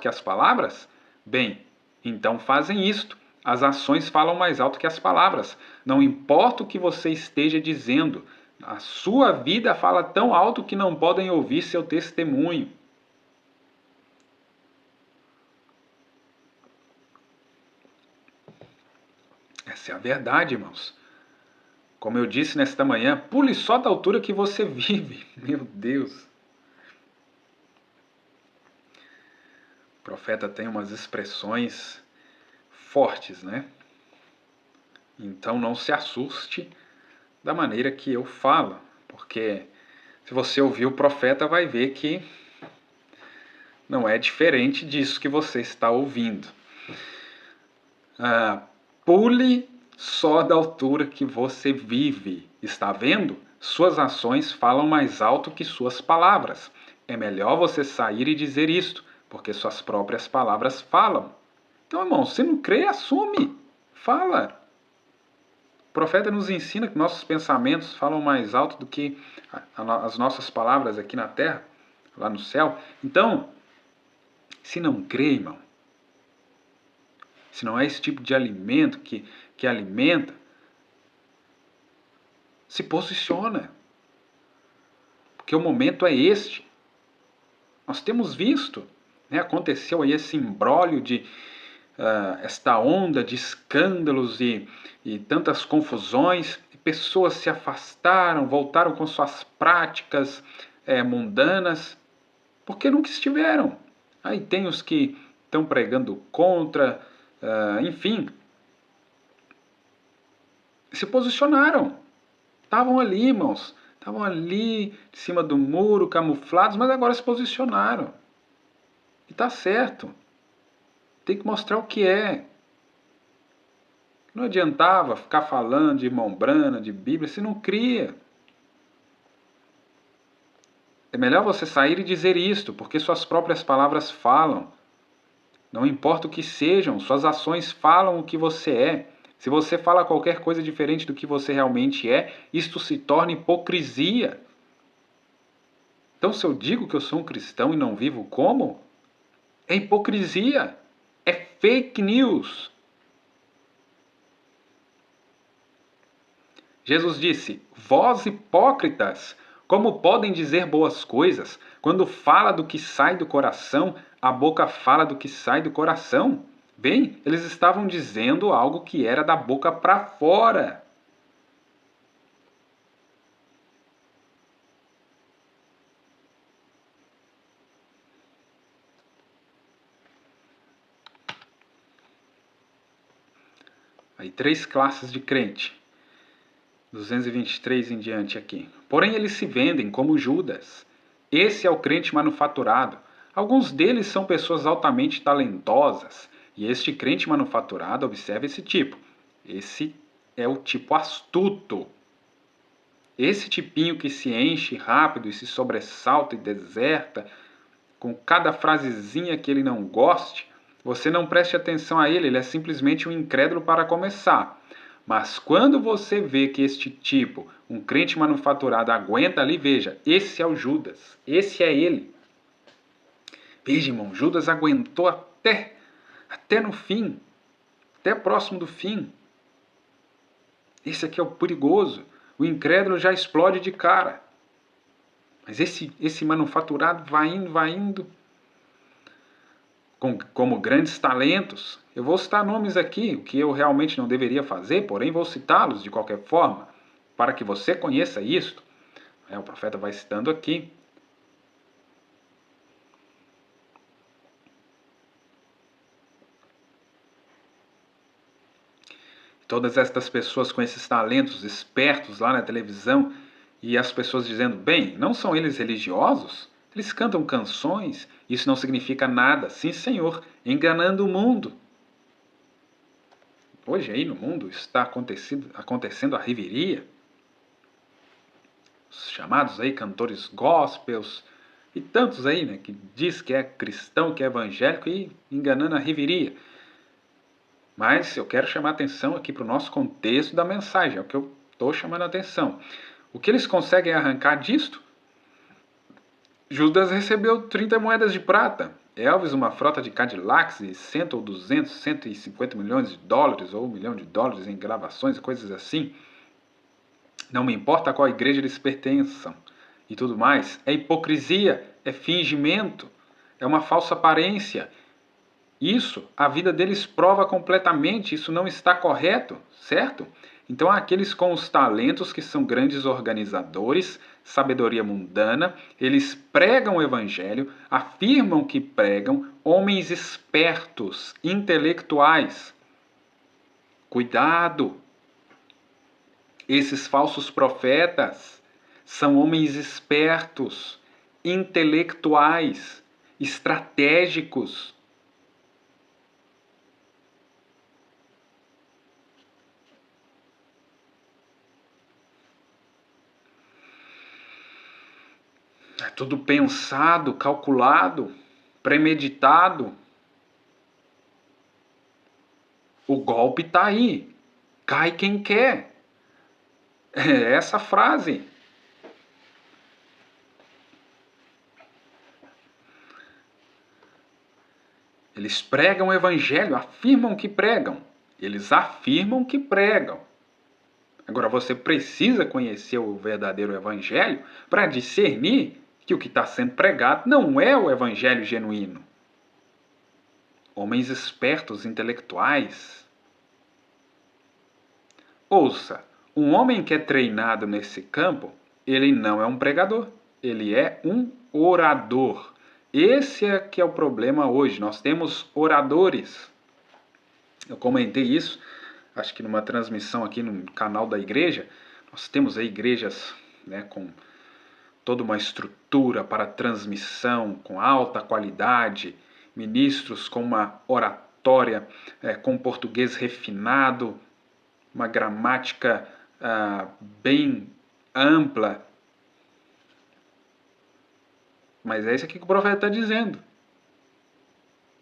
S1: que as palavras? Bem, então fazem isto. As ações falam mais alto que as palavras. Não importa o que você esteja dizendo, a sua vida fala tão alto que não podem ouvir seu testemunho. Essa é a verdade, irmãos. Como eu disse nesta manhã, pule só da altura que você vive. Meu Deus. O profeta tem umas expressões fortes, né? Então não se assuste da maneira que eu falo, porque se você ouvir o profeta vai ver que não é diferente disso que você está ouvindo. Pule só da altura que você vive. Está vendo? Suas ações falam mais alto que suas palavras. É melhor você sair e dizer isto, porque suas próprias palavras falam. Então, irmão, se não crê, assume. Fala. O profeta nos ensina que nossos pensamentos falam mais alto do que as nossas palavras aqui na terra, lá no céu. Então, se não crê, irmão, se não é esse tipo de alimento que alimenta, se posiciona. Porque o momento é este. Nós temos visto, né, aconteceu aí esse imbróglio de esta onda de escândalos e tantas confusões, e pessoas se afastaram, voltaram com suas práticas mundanas, porque nunca estiveram. Aí tem os que estão pregando contra, enfim, se posicionaram. Estavam ali, irmãos. Estavam ali, em cima do muro, camuflados, mas agora se posicionaram. E está certo. Tem que mostrar o que é. Não adiantava ficar falando de irmão Brana, de Bíblia, se não cria. É melhor você sair e dizer isto, porque suas próprias palavras falam. Não importa o que sejam, suas ações falam o que você é. Se você fala qualquer coisa diferente do que você realmente é, isto se torna hipocrisia. Então, se eu digo que eu sou um cristão e não vivo como, é hipocrisia, é fake news. Jesus disse, vós hipócritas, como podem dizer boas coisas? Quando fala do que sai do coração, a boca fala do que sai do coração. Bem, eles estavam dizendo algo que era da boca para fora. Aí 3 classes de crente. 223 em diante aqui. Porém eles se vendem como Judas. Esse é o crente manufaturado. Alguns deles são pessoas altamente talentosas. E este crente manufaturado, observa esse tipo. Esse é o tipo astuto. Esse tipinho que se enche rápido e se sobressalta e deserta, com cada frasezinha que ele não goste, você não preste atenção a ele é simplesmente um incrédulo para começar. Mas quando você vê que este tipo, um crente manufaturado, aguenta ali, veja, esse é o Judas, esse é ele. Veja, irmão, Judas aguentou até no fim, até próximo do fim. Esse aqui é o perigoso, o incrédulo já explode de cara. Mas esse manufaturado vai indo como grandes talentos. Eu vou citar nomes aqui, o que eu realmente não deveria fazer, porém vou citá-los de qualquer forma, para que você conheça isto. O profeta vai citando aqui. Todas estas pessoas com esses talentos espertos lá na televisão, e as pessoas dizendo, bem, não são eles religiosos? Eles cantam canções, isso não significa nada. Sim, Senhor, enganando o mundo. Hoje aí no mundo está acontecendo a reveria. Os chamados aí cantores gospels e tantos aí, né, que diz que é cristão, que é evangélico e enganando a reveria. Mas eu quero chamar a atenção aqui para o nosso contexto da mensagem, é o que eu estou chamando a atenção. O que eles conseguem arrancar disto? Judas recebeu 30 moedas de prata. Elvis, uma frota de Cadillacs e 100 ou 200, 150 milhões de dólares ou $1 milhão em gravações e coisas assim. Não me importa a qual igreja eles pertençam e tudo mais. É hipocrisia, é fingimento, é uma falsa aparência. Isso, a vida deles prova completamente, isso não está correto, certo? Então há aqueles com os talentos que são grandes organizadores, sabedoria mundana, eles pregam o evangelho, afirmam que pregam, homens espertos, intelectuais. Cuidado! Esses falsos profetas são homens espertos, intelectuais, estratégicos. É tudo pensado, calculado, premeditado. O golpe está aí. Cai quem quer. É essa frase. Eles pregam o evangelho, afirmam que pregam. Eles afirmam que pregam. Agora você precisa conhecer o verdadeiro evangelho para discernir que o que está sendo pregado não é o evangelho genuíno. Homens espertos, intelectuais. Ouça, um homem que é treinado nesse campo, ele não é um pregador, ele é um orador. Esse é que é o problema hoje. Nós temos oradores. Eu comentei isso, acho que numa transmissão aqui no canal da igreja. Nós temos aí igrejas, né, com toda uma estrutura para transmissão, com alta qualidade, ministros com uma oratória, com português refinado, uma gramática bem ampla. Mas é isso aqui que o profeta está dizendo.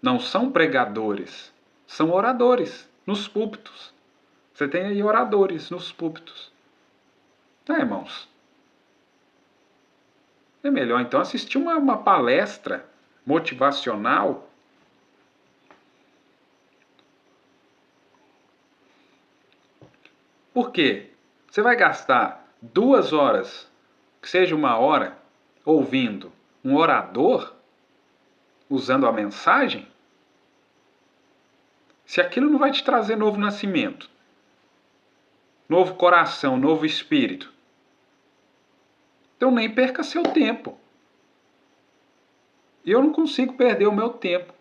S1: Não são pregadores, são oradores nos púlpitos. Você tem aí oradores nos púlpitos. Irmãos, é melhor então assistir uma palestra motivacional. Por quê? Você vai gastar 2 horas, que seja 1 hora, ouvindo um orador, usando a mensagem, se aquilo não vai te trazer novo nascimento, novo coração, novo espírito, então nem perca seu tempo. E eu não consigo perder o meu tempo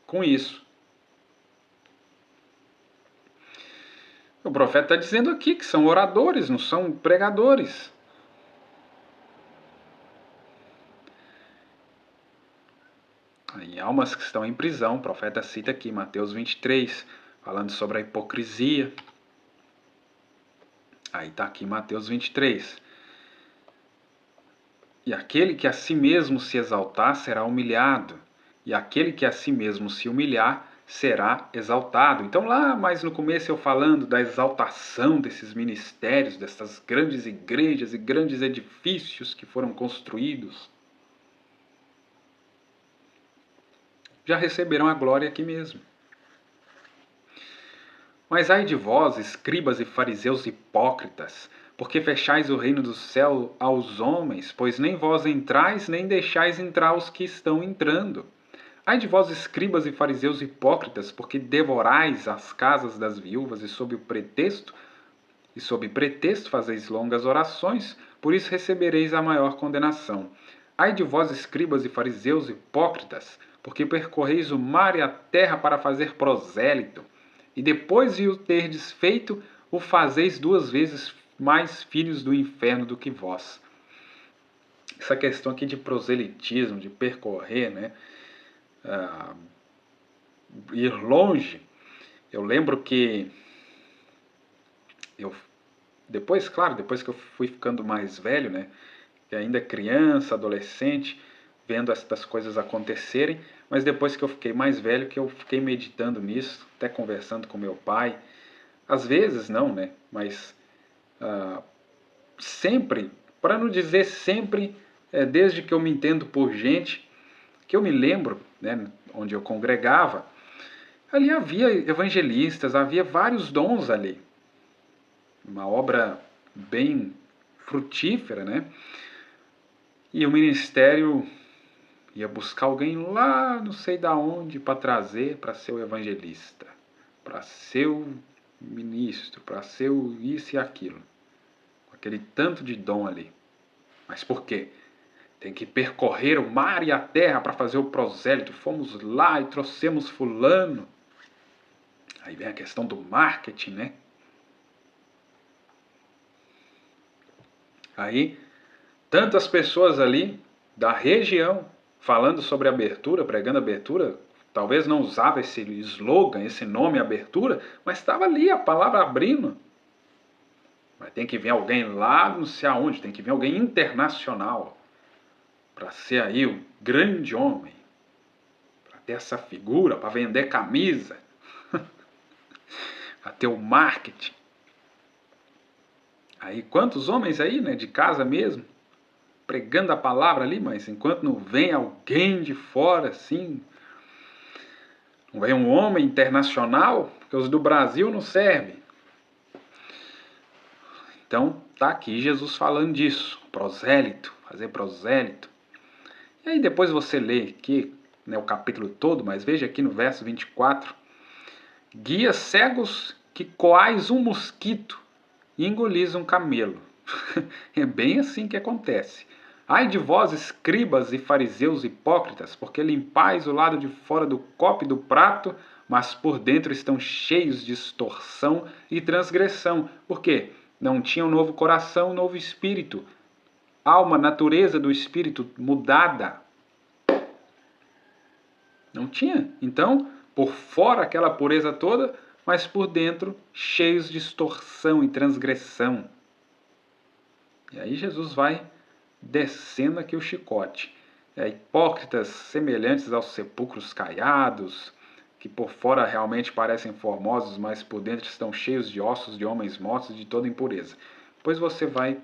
S1: com isso. O profeta está dizendo aqui que são oradores, não são pregadores. Em almas que estão em prisão, o profeta cita aqui, Mateus 23, falando sobre a hipocrisia. Aí está aqui Mateus 23. E aquele que a si mesmo se exaltar será humilhado, e aquele que a si mesmo se humilhar será exaltado. Então lá mais no começo eu falando da exaltação desses ministérios, dessas grandes igrejas e grandes edifícios que foram construídos, já receberam a glória aqui mesmo. Mas ai de vós, escribas e fariseus hipócritas, porque fechais o reino do céu aos homens, pois nem vós entrais, nem deixais entrar os que estão entrando. Ai de vós, escribas e fariseus hipócritas, porque devorais as casas das viúvas e sob pretexto fazeis longas orações, por isso recebereis a maior condenação. Ai de vós, escribas e fariseus hipócritas, porque percorreis o mar e a terra para fazer prosélito, e depois de o terdes feito, o fazeis 2 vezes mais filhos do inferno do que vós. Essa questão aqui de proselitismo, de percorrer, né? Ir longe. Eu lembro que depois que eu fui ficando mais velho, né? Que ainda criança, adolescente, vendo essas coisas acontecerem, mas depois que eu fiquei mais velho, que eu fiquei meditando nisso, até conversando com meu pai. Às vezes não, né? Mas sempre, para não dizer sempre, desde que eu me entendo por gente, que eu me lembro, né, onde eu congregava, ali havia evangelistas, havia vários dons ali. Uma obra bem frutífera, né? E o ministério ia buscar alguém lá, não sei da onde, para trazer para ser o evangelista, para ser o ministro, para ser o isso e aquilo. Com aquele tanto de dom ali. Mas por quê? Tem que percorrer o mar e a terra para fazer o prosélito. Fomos lá e trouxemos fulano. Aí vem a questão do marketing, né? Aí, tantas pessoas ali da região falando sobre abertura, pregando abertura, talvez não usava esse slogan, esse nome abertura, mas estava ali a palavra abrindo. Mas tem que vir alguém lá, não sei aonde, tem que vir alguém internacional para ser aí o grande homem, para ter essa figura, para vender camisa, para ter o marketing. Aí quantos homens aí, né, de casa mesmo, pregando a palavra ali, mas enquanto não vem alguém de fora, assim, não vem um homem internacional, porque os do Brasil não servem. Então, tá aqui Jesus falando disso, prosélito, fazer prosélito. E aí depois você lê aqui, né, o capítulo todo, mas veja aqui no verso 24, guias cegos que coais um mosquito e engolis um camelo. É bem assim que acontece. Ai de vós, escribas e fariseus hipócritas, porque limpais o lado de fora do copo e do prato, mas por dentro estão cheios de extorsão e transgressão. Por quê? Não tinham novo coração, novo espírito. Alma, natureza do espírito mudada. Não tinha. Então, por fora aquela pureza toda, mas por dentro cheios de extorsão e transgressão. E aí Jesus vai descendo aqui o chicote. Hipócritas semelhantes aos sepulcros caiados, que por fora realmente parecem formosos, mas por dentro estão cheios de ossos de homens mortos e de toda impureza. Depois você vai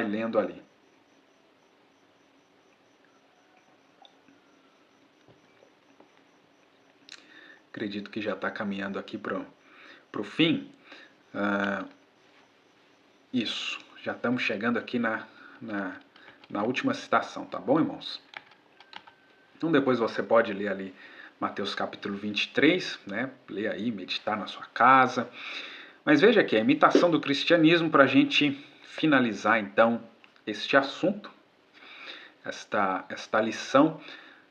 S1: lendo ali. Acredito que já está caminhando aqui para o fim. Isso, já estamos chegando aqui na última citação, tá bom, irmãos? Então depois você pode ler ali Mateus capítulo 23, né? Ler aí, meditar na sua casa. Mas veja aqui, a imitação do cristianismo para a gente finalizar então este assunto, esta lição,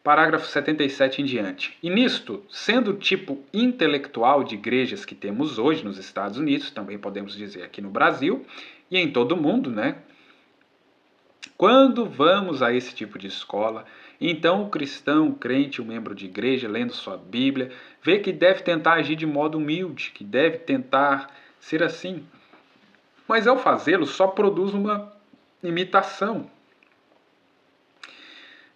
S1: parágrafo 77 em diante. E nisto, sendo o tipo intelectual de igrejas que temos hoje nos Estados Unidos, também podemos dizer aqui no Brasil e em todo o mundo, né? Quando vamos a esse tipo de escola, então o cristão, o crente, o membro de igreja, lendo sua Bíblia, vê que deve tentar agir de modo humilde, que deve tentar ser assim. Mas ao fazê-lo, só produz uma imitação.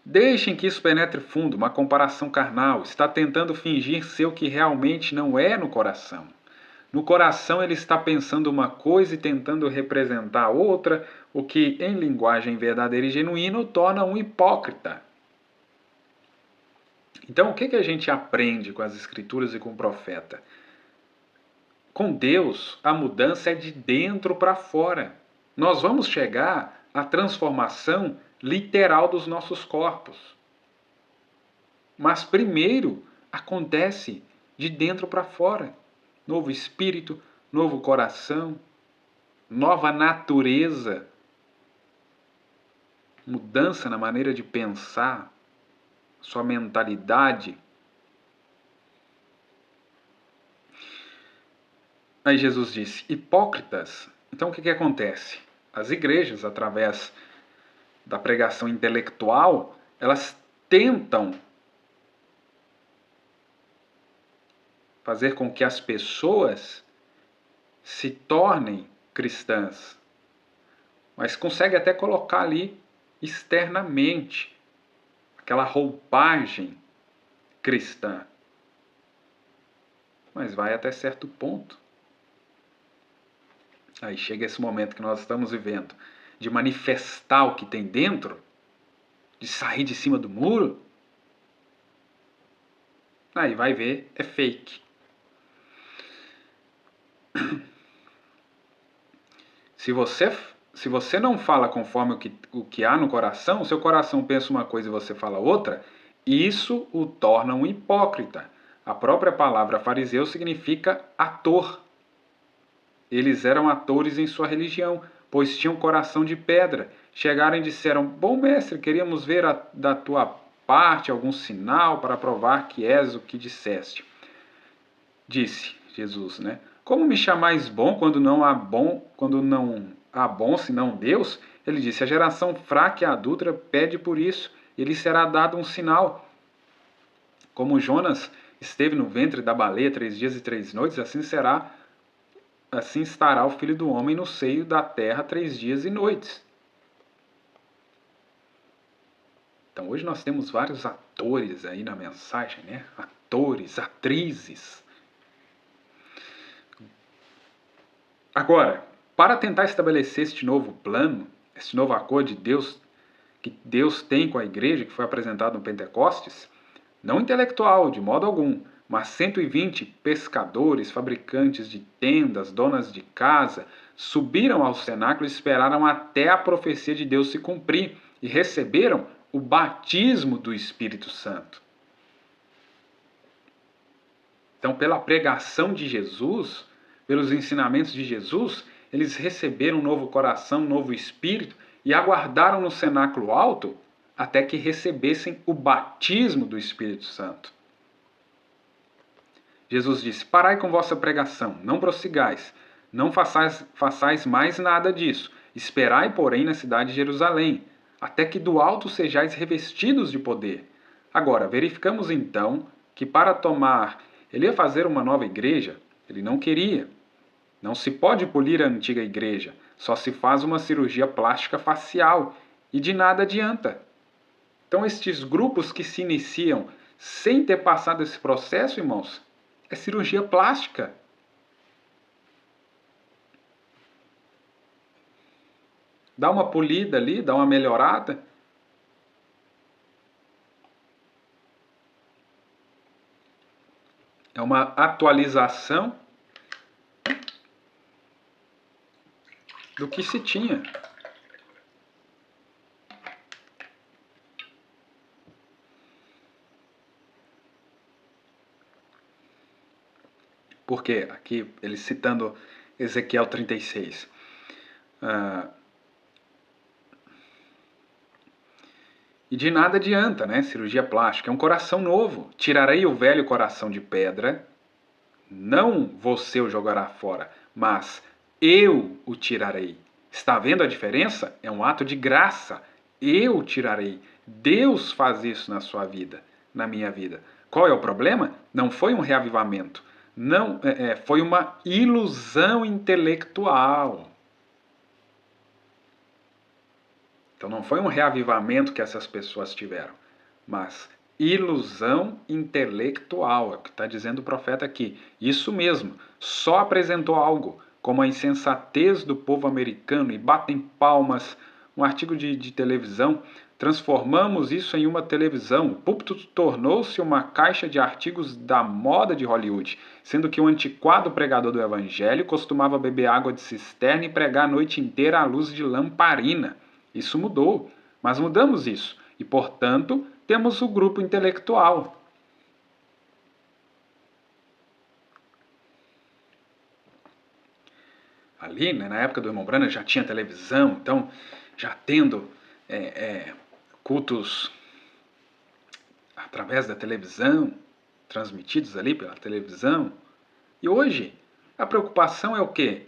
S1: Deixem que isso penetre fundo, uma comparação carnal. Está tentando fingir ser o que realmente não é no coração. No coração ele está pensando uma coisa e tentando representar outra, o que em linguagem verdadeira e genuína o torna um hipócrita. Então o que a gente aprende com as escrituras e com o profeta? Com Deus, a mudança é de dentro para fora. Nós vamos chegar à transformação literal dos nossos corpos. Mas primeiro acontece de dentro para fora. Novo espírito, novo coração, nova natureza, mudança na maneira de pensar, sua mentalidade. Aí Jesus disse, hipócritas. Então o que acontece? As igrejas, através da pregação intelectual, elas tentam fazer com que as pessoas se tornem cristãs, mas consegue até colocar ali externamente aquela roupagem cristã, mas vai até certo ponto. Aí chega esse momento que nós estamos vivendo, de manifestar o que tem dentro, de sair de cima do muro, aí vai ver, é fake. Se você não fala conforme o que há no coração, o seu coração pensa uma coisa e você fala outra, isso o torna um hipócrita. A própria palavra fariseu significa ator. Eles eram atores em sua religião, pois tinham coração de pedra. Chegaram e disseram, bom mestre, queríamos ver da tua parte algum sinal para provar que és o que disseste. Disse Jesus, né? Como me chamais bom quando não há bom senão Deus? Ele disse, a geração fraca e adúltera pede por isso, e lhe será dado um sinal. Como Jonas esteve no ventre da baleia 3 dias e 3 noites, assim estará o Filho do Homem no seio da terra 3 dias e noites. Então hoje nós temos vários atores aí na mensagem, né? Atores, atrizes. Agora, para tentar estabelecer este novo plano, este novo acordo de Deus, que Deus tem com a igreja, que foi apresentado no Pentecostes, não intelectual, de modo algum, mas 120 pescadores, fabricantes de tendas, donas de casa, subiram ao cenáculo e esperaram até a profecia de Deus se cumprir e receberam o batismo do Espírito Santo. Então, pela pregação de Jesus, pelos ensinamentos de Jesus, eles receberam um novo coração, um novo espírito e aguardaram no cenáculo alto até que recebessem o batismo do Espírito Santo. Jesus disse, parai com vossa pregação, não prossigais, não façais mais nada disso. Esperai, porém, na cidade de Jerusalém, até que do alto sejais revestidos de poder. Agora, verificamos então que para tomar, ele ia fazer uma nova igreja, ele não queria. Não se pode polir a antiga igreja, só se faz uma cirurgia plástica facial e de nada adianta. Então estes grupos que se iniciam sem ter passado esse processo, irmãos, é cirurgia plástica. Dá uma polida ali, dá uma melhorada. É uma atualização do que se tinha. Por quê? Aqui ele citando Ezequiel 36. E de nada adianta, né? Cirurgia plástica. É um coração novo. Tirarei o velho coração de pedra. Não você o jogará fora, mas eu o tirarei. Está vendo a diferença? É um ato de graça. Eu o tirarei. Deus faz isso na sua vida, na minha vida. Qual é o problema? Não foi um reavivamento. Não, foi uma ilusão intelectual. Então não foi um reavivamento que essas pessoas tiveram, mas ilusão intelectual, é o que está dizendo o profeta aqui. Isso mesmo, só apresentou algo, como a insensatez do povo americano, e batem palmas, um artigo de televisão Transformamos isso em uma televisão. O púlpito tornou-se uma caixa de artigos da moda de Hollywood, sendo que o antiquado pregador do evangelho costumava beber água de cisterna e pregar a noite inteira à luz de lamparina. Isso mudou, mas mudamos isso e, portanto, temos o grupo intelectual. Ali, né, na época do irmão Branham, já tinha televisão, então já tendo cultos através da televisão, transmitidos ali pela televisão. E hoje, a preocupação é o quê?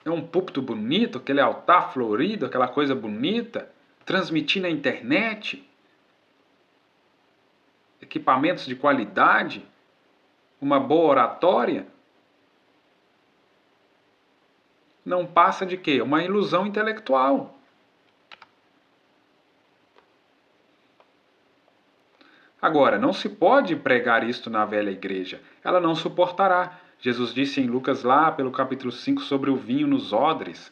S1: É um púlpito bonito, aquele altar florido, aquela coisa bonita, transmitir na internet, equipamentos de qualidade, uma boa oratória. Não passa de quê? Uma ilusão intelectual. Agora, não se pode pregar isto na velha igreja. Ela não suportará. Jesus disse em Lucas lá pelo capítulo 5 sobre o vinho nos odres.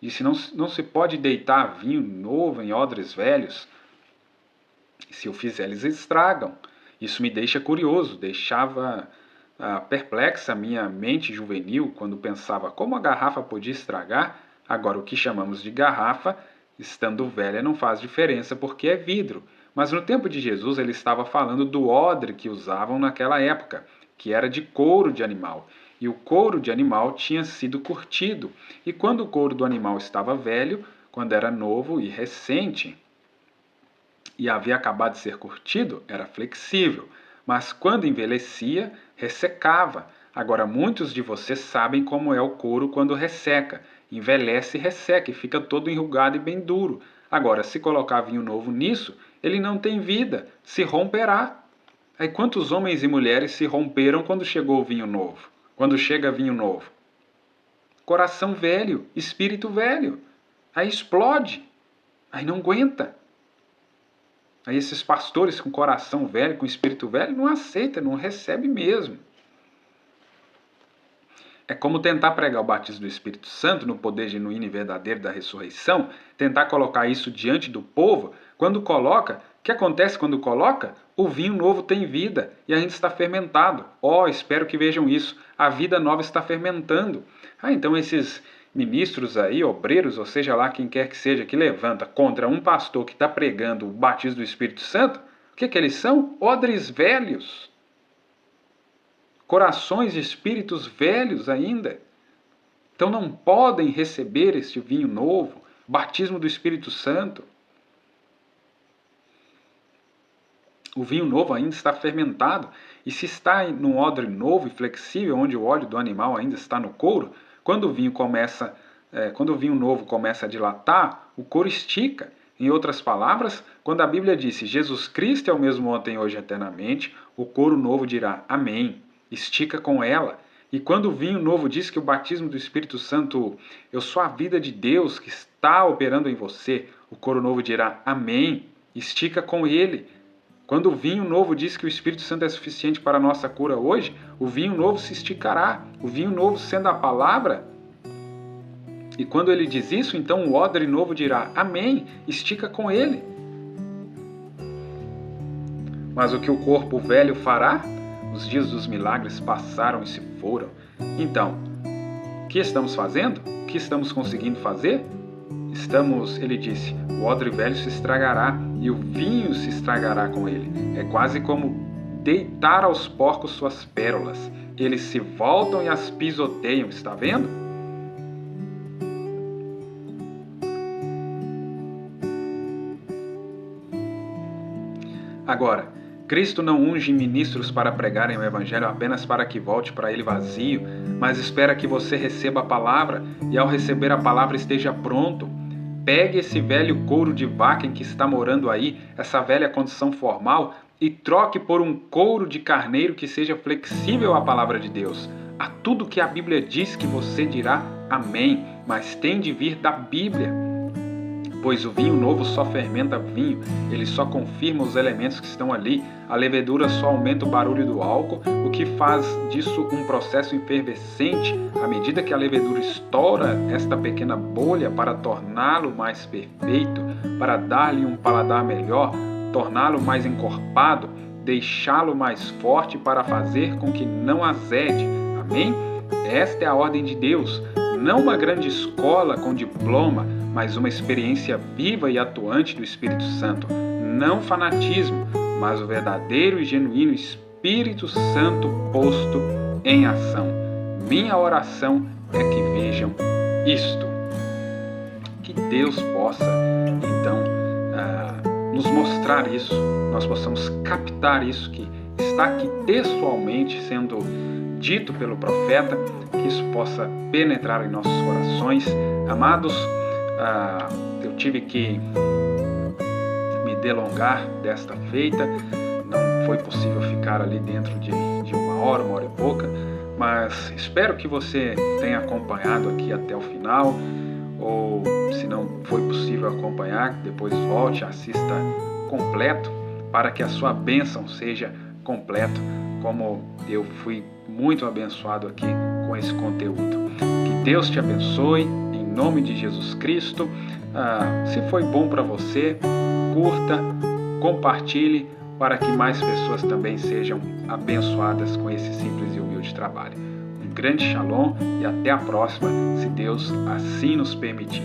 S1: Disse, não se pode deitar vinho novo em odres velhos. Se o fizer, eles estragam. Isso me deixa curioso, deixava perplexa a minha mente juvenil quando pensava como a garrafa podia estragar. Agora, o que chamamos de garrafa, estando velha, não faz diferença porque é vidro. Mas no tempo de Jesus ele estava falando do odre que usavam naquela época, que era de couro de animal. E o couro de animal tinha sido curtido. E quando o couro do animal estava velho, quando era novo e recente, e havia acabado de ser curtido, era flexível. Mas quando envelhecia, ressecava. Agora muitos de vocês sabem como é o couro quando resseca. Envelhece e resseca e fica todo enrugado e bem duro. Agora, se colocar vinho novo nisso, ele não tem vida, se romperá. Aí quantos homens e mulheres se romperam quando chegou o vinho novo? Quando chega vinho novo? Coração velho, espírito velho. Aí explode, aí não aguenta. Aí esses pastores com coração velho, com espírito velho, não aceitam, não recebem mesmo. É como tentar pregar o batismo do Espírito Santo no poder genuíno e verdadeiro da ressurreição, tentar colocar isso diante do povo. Quando coloca, o que acontece quando coloca? O vinho novo tem vida e ainda está fermentado. Espero que vejam isso. A vida nova está fermentando. Então esses ministros aí, obreiros, ou seja lá quem quer que seja, que levanta contra um pastor que está pregando o batismo do Espírito Santo, o que eles são? Odres velhos. Corações e espíritos velhos ainda. Então não podem receber este vinho novo, batismo do Espírito Santo. O vinho novo ainda está fermentado, e se está num odre novo e flexível, onde o óleo do animal ainda está no couro, quando o vinho novo começa a dilatar, o couro estica. Em outras palavras, quando a Bíblia disse Jesus Cristo é o mesmo ontem, hoje e eternamente, o couro novo dirá amém. Estica com ela. E quando o vinho novo diz que o batismo do Espírito Santo, eu sou a vida de Deus que está operando em você, o couro novo dirá amém. Estica com ele. Quando o vinho novo diz que o Espírito Santo é suficiente para a nossa cura hoje, o vinho novo se esticará. O vinho novo sendo a palavra. E quando ele diz isso, então o odre novo dirá amém. Estica com ele. Mas o que o corpo velho fará? Os dias dos milagres passaram e se foram. Então, o que estamos fazendo? O que estamos conseguindo fazer? Ele disse, o odre velho se estragará e o vinho se estragará com ele. É quase como deitar aos porcos suas pérolas. Eles se voltam e as pisoteiam, está vendo? Agora, Cristo não unge ministros para pregarem o Evangelho apenas para que volte para ele vazio, mas espera que você receba a palavra e ao receber a palavra esteja pronto. Pegue esse velho couro de vaca em que está morando aí, essa velha condição formal, e troque por um couro de carneiro que seja flexível à palavra de Deus. A tudo que a Bíblia diz que você dirá amém, mas tem de vir da Bíblia. Pois o vinho novo só fermenta vinho, ele só confirma os elementos que estão ali. A levedura só aumenta o barulho do álcool, o que faz disso um processo efervescente. À medida que a levedura estoura esta pequena bolha para torná-lo mais perfeito, para dar-lhe um paladar melhor, torná-lo mais encorpado, deixá-lo mais forte para fazer com que não azede. Amém? Esta é a ordem de Deus. Não uma grande escola com diploma, mas uma experiência viva e atuante do Espírito Santo. Não fanatismo, mas o verdadeiro e genuíno Espírito Santo posto em ação. Minha oração é que vejam isto. Que Deus possa, então, nos mostrar isso, nós possamos captar isso que está aqui textualmente sendo dito pelo profeta, que isso possa penetrar em nossos corações. Amados, eu tive que me delongar desta feita, não foi possível ficar ali dentro de uma hora e pouca, mas espero que você tenha acompanhado aqui até o final, ou se não foi possível acompanhar, depois volte, assista completo, para que a sua bênção seja completa, como eu fui muito abençoado aqui com esse conteúdo. Que Deus te abençoe, em nome de Jesus Cristo. Se foi bom para você, curta, compartilhe, para que mais pessoas também sejam abençoadas com esse simples e humilde trabalho. Um grande shalom e até a próxima, se Deus assim nos permitir.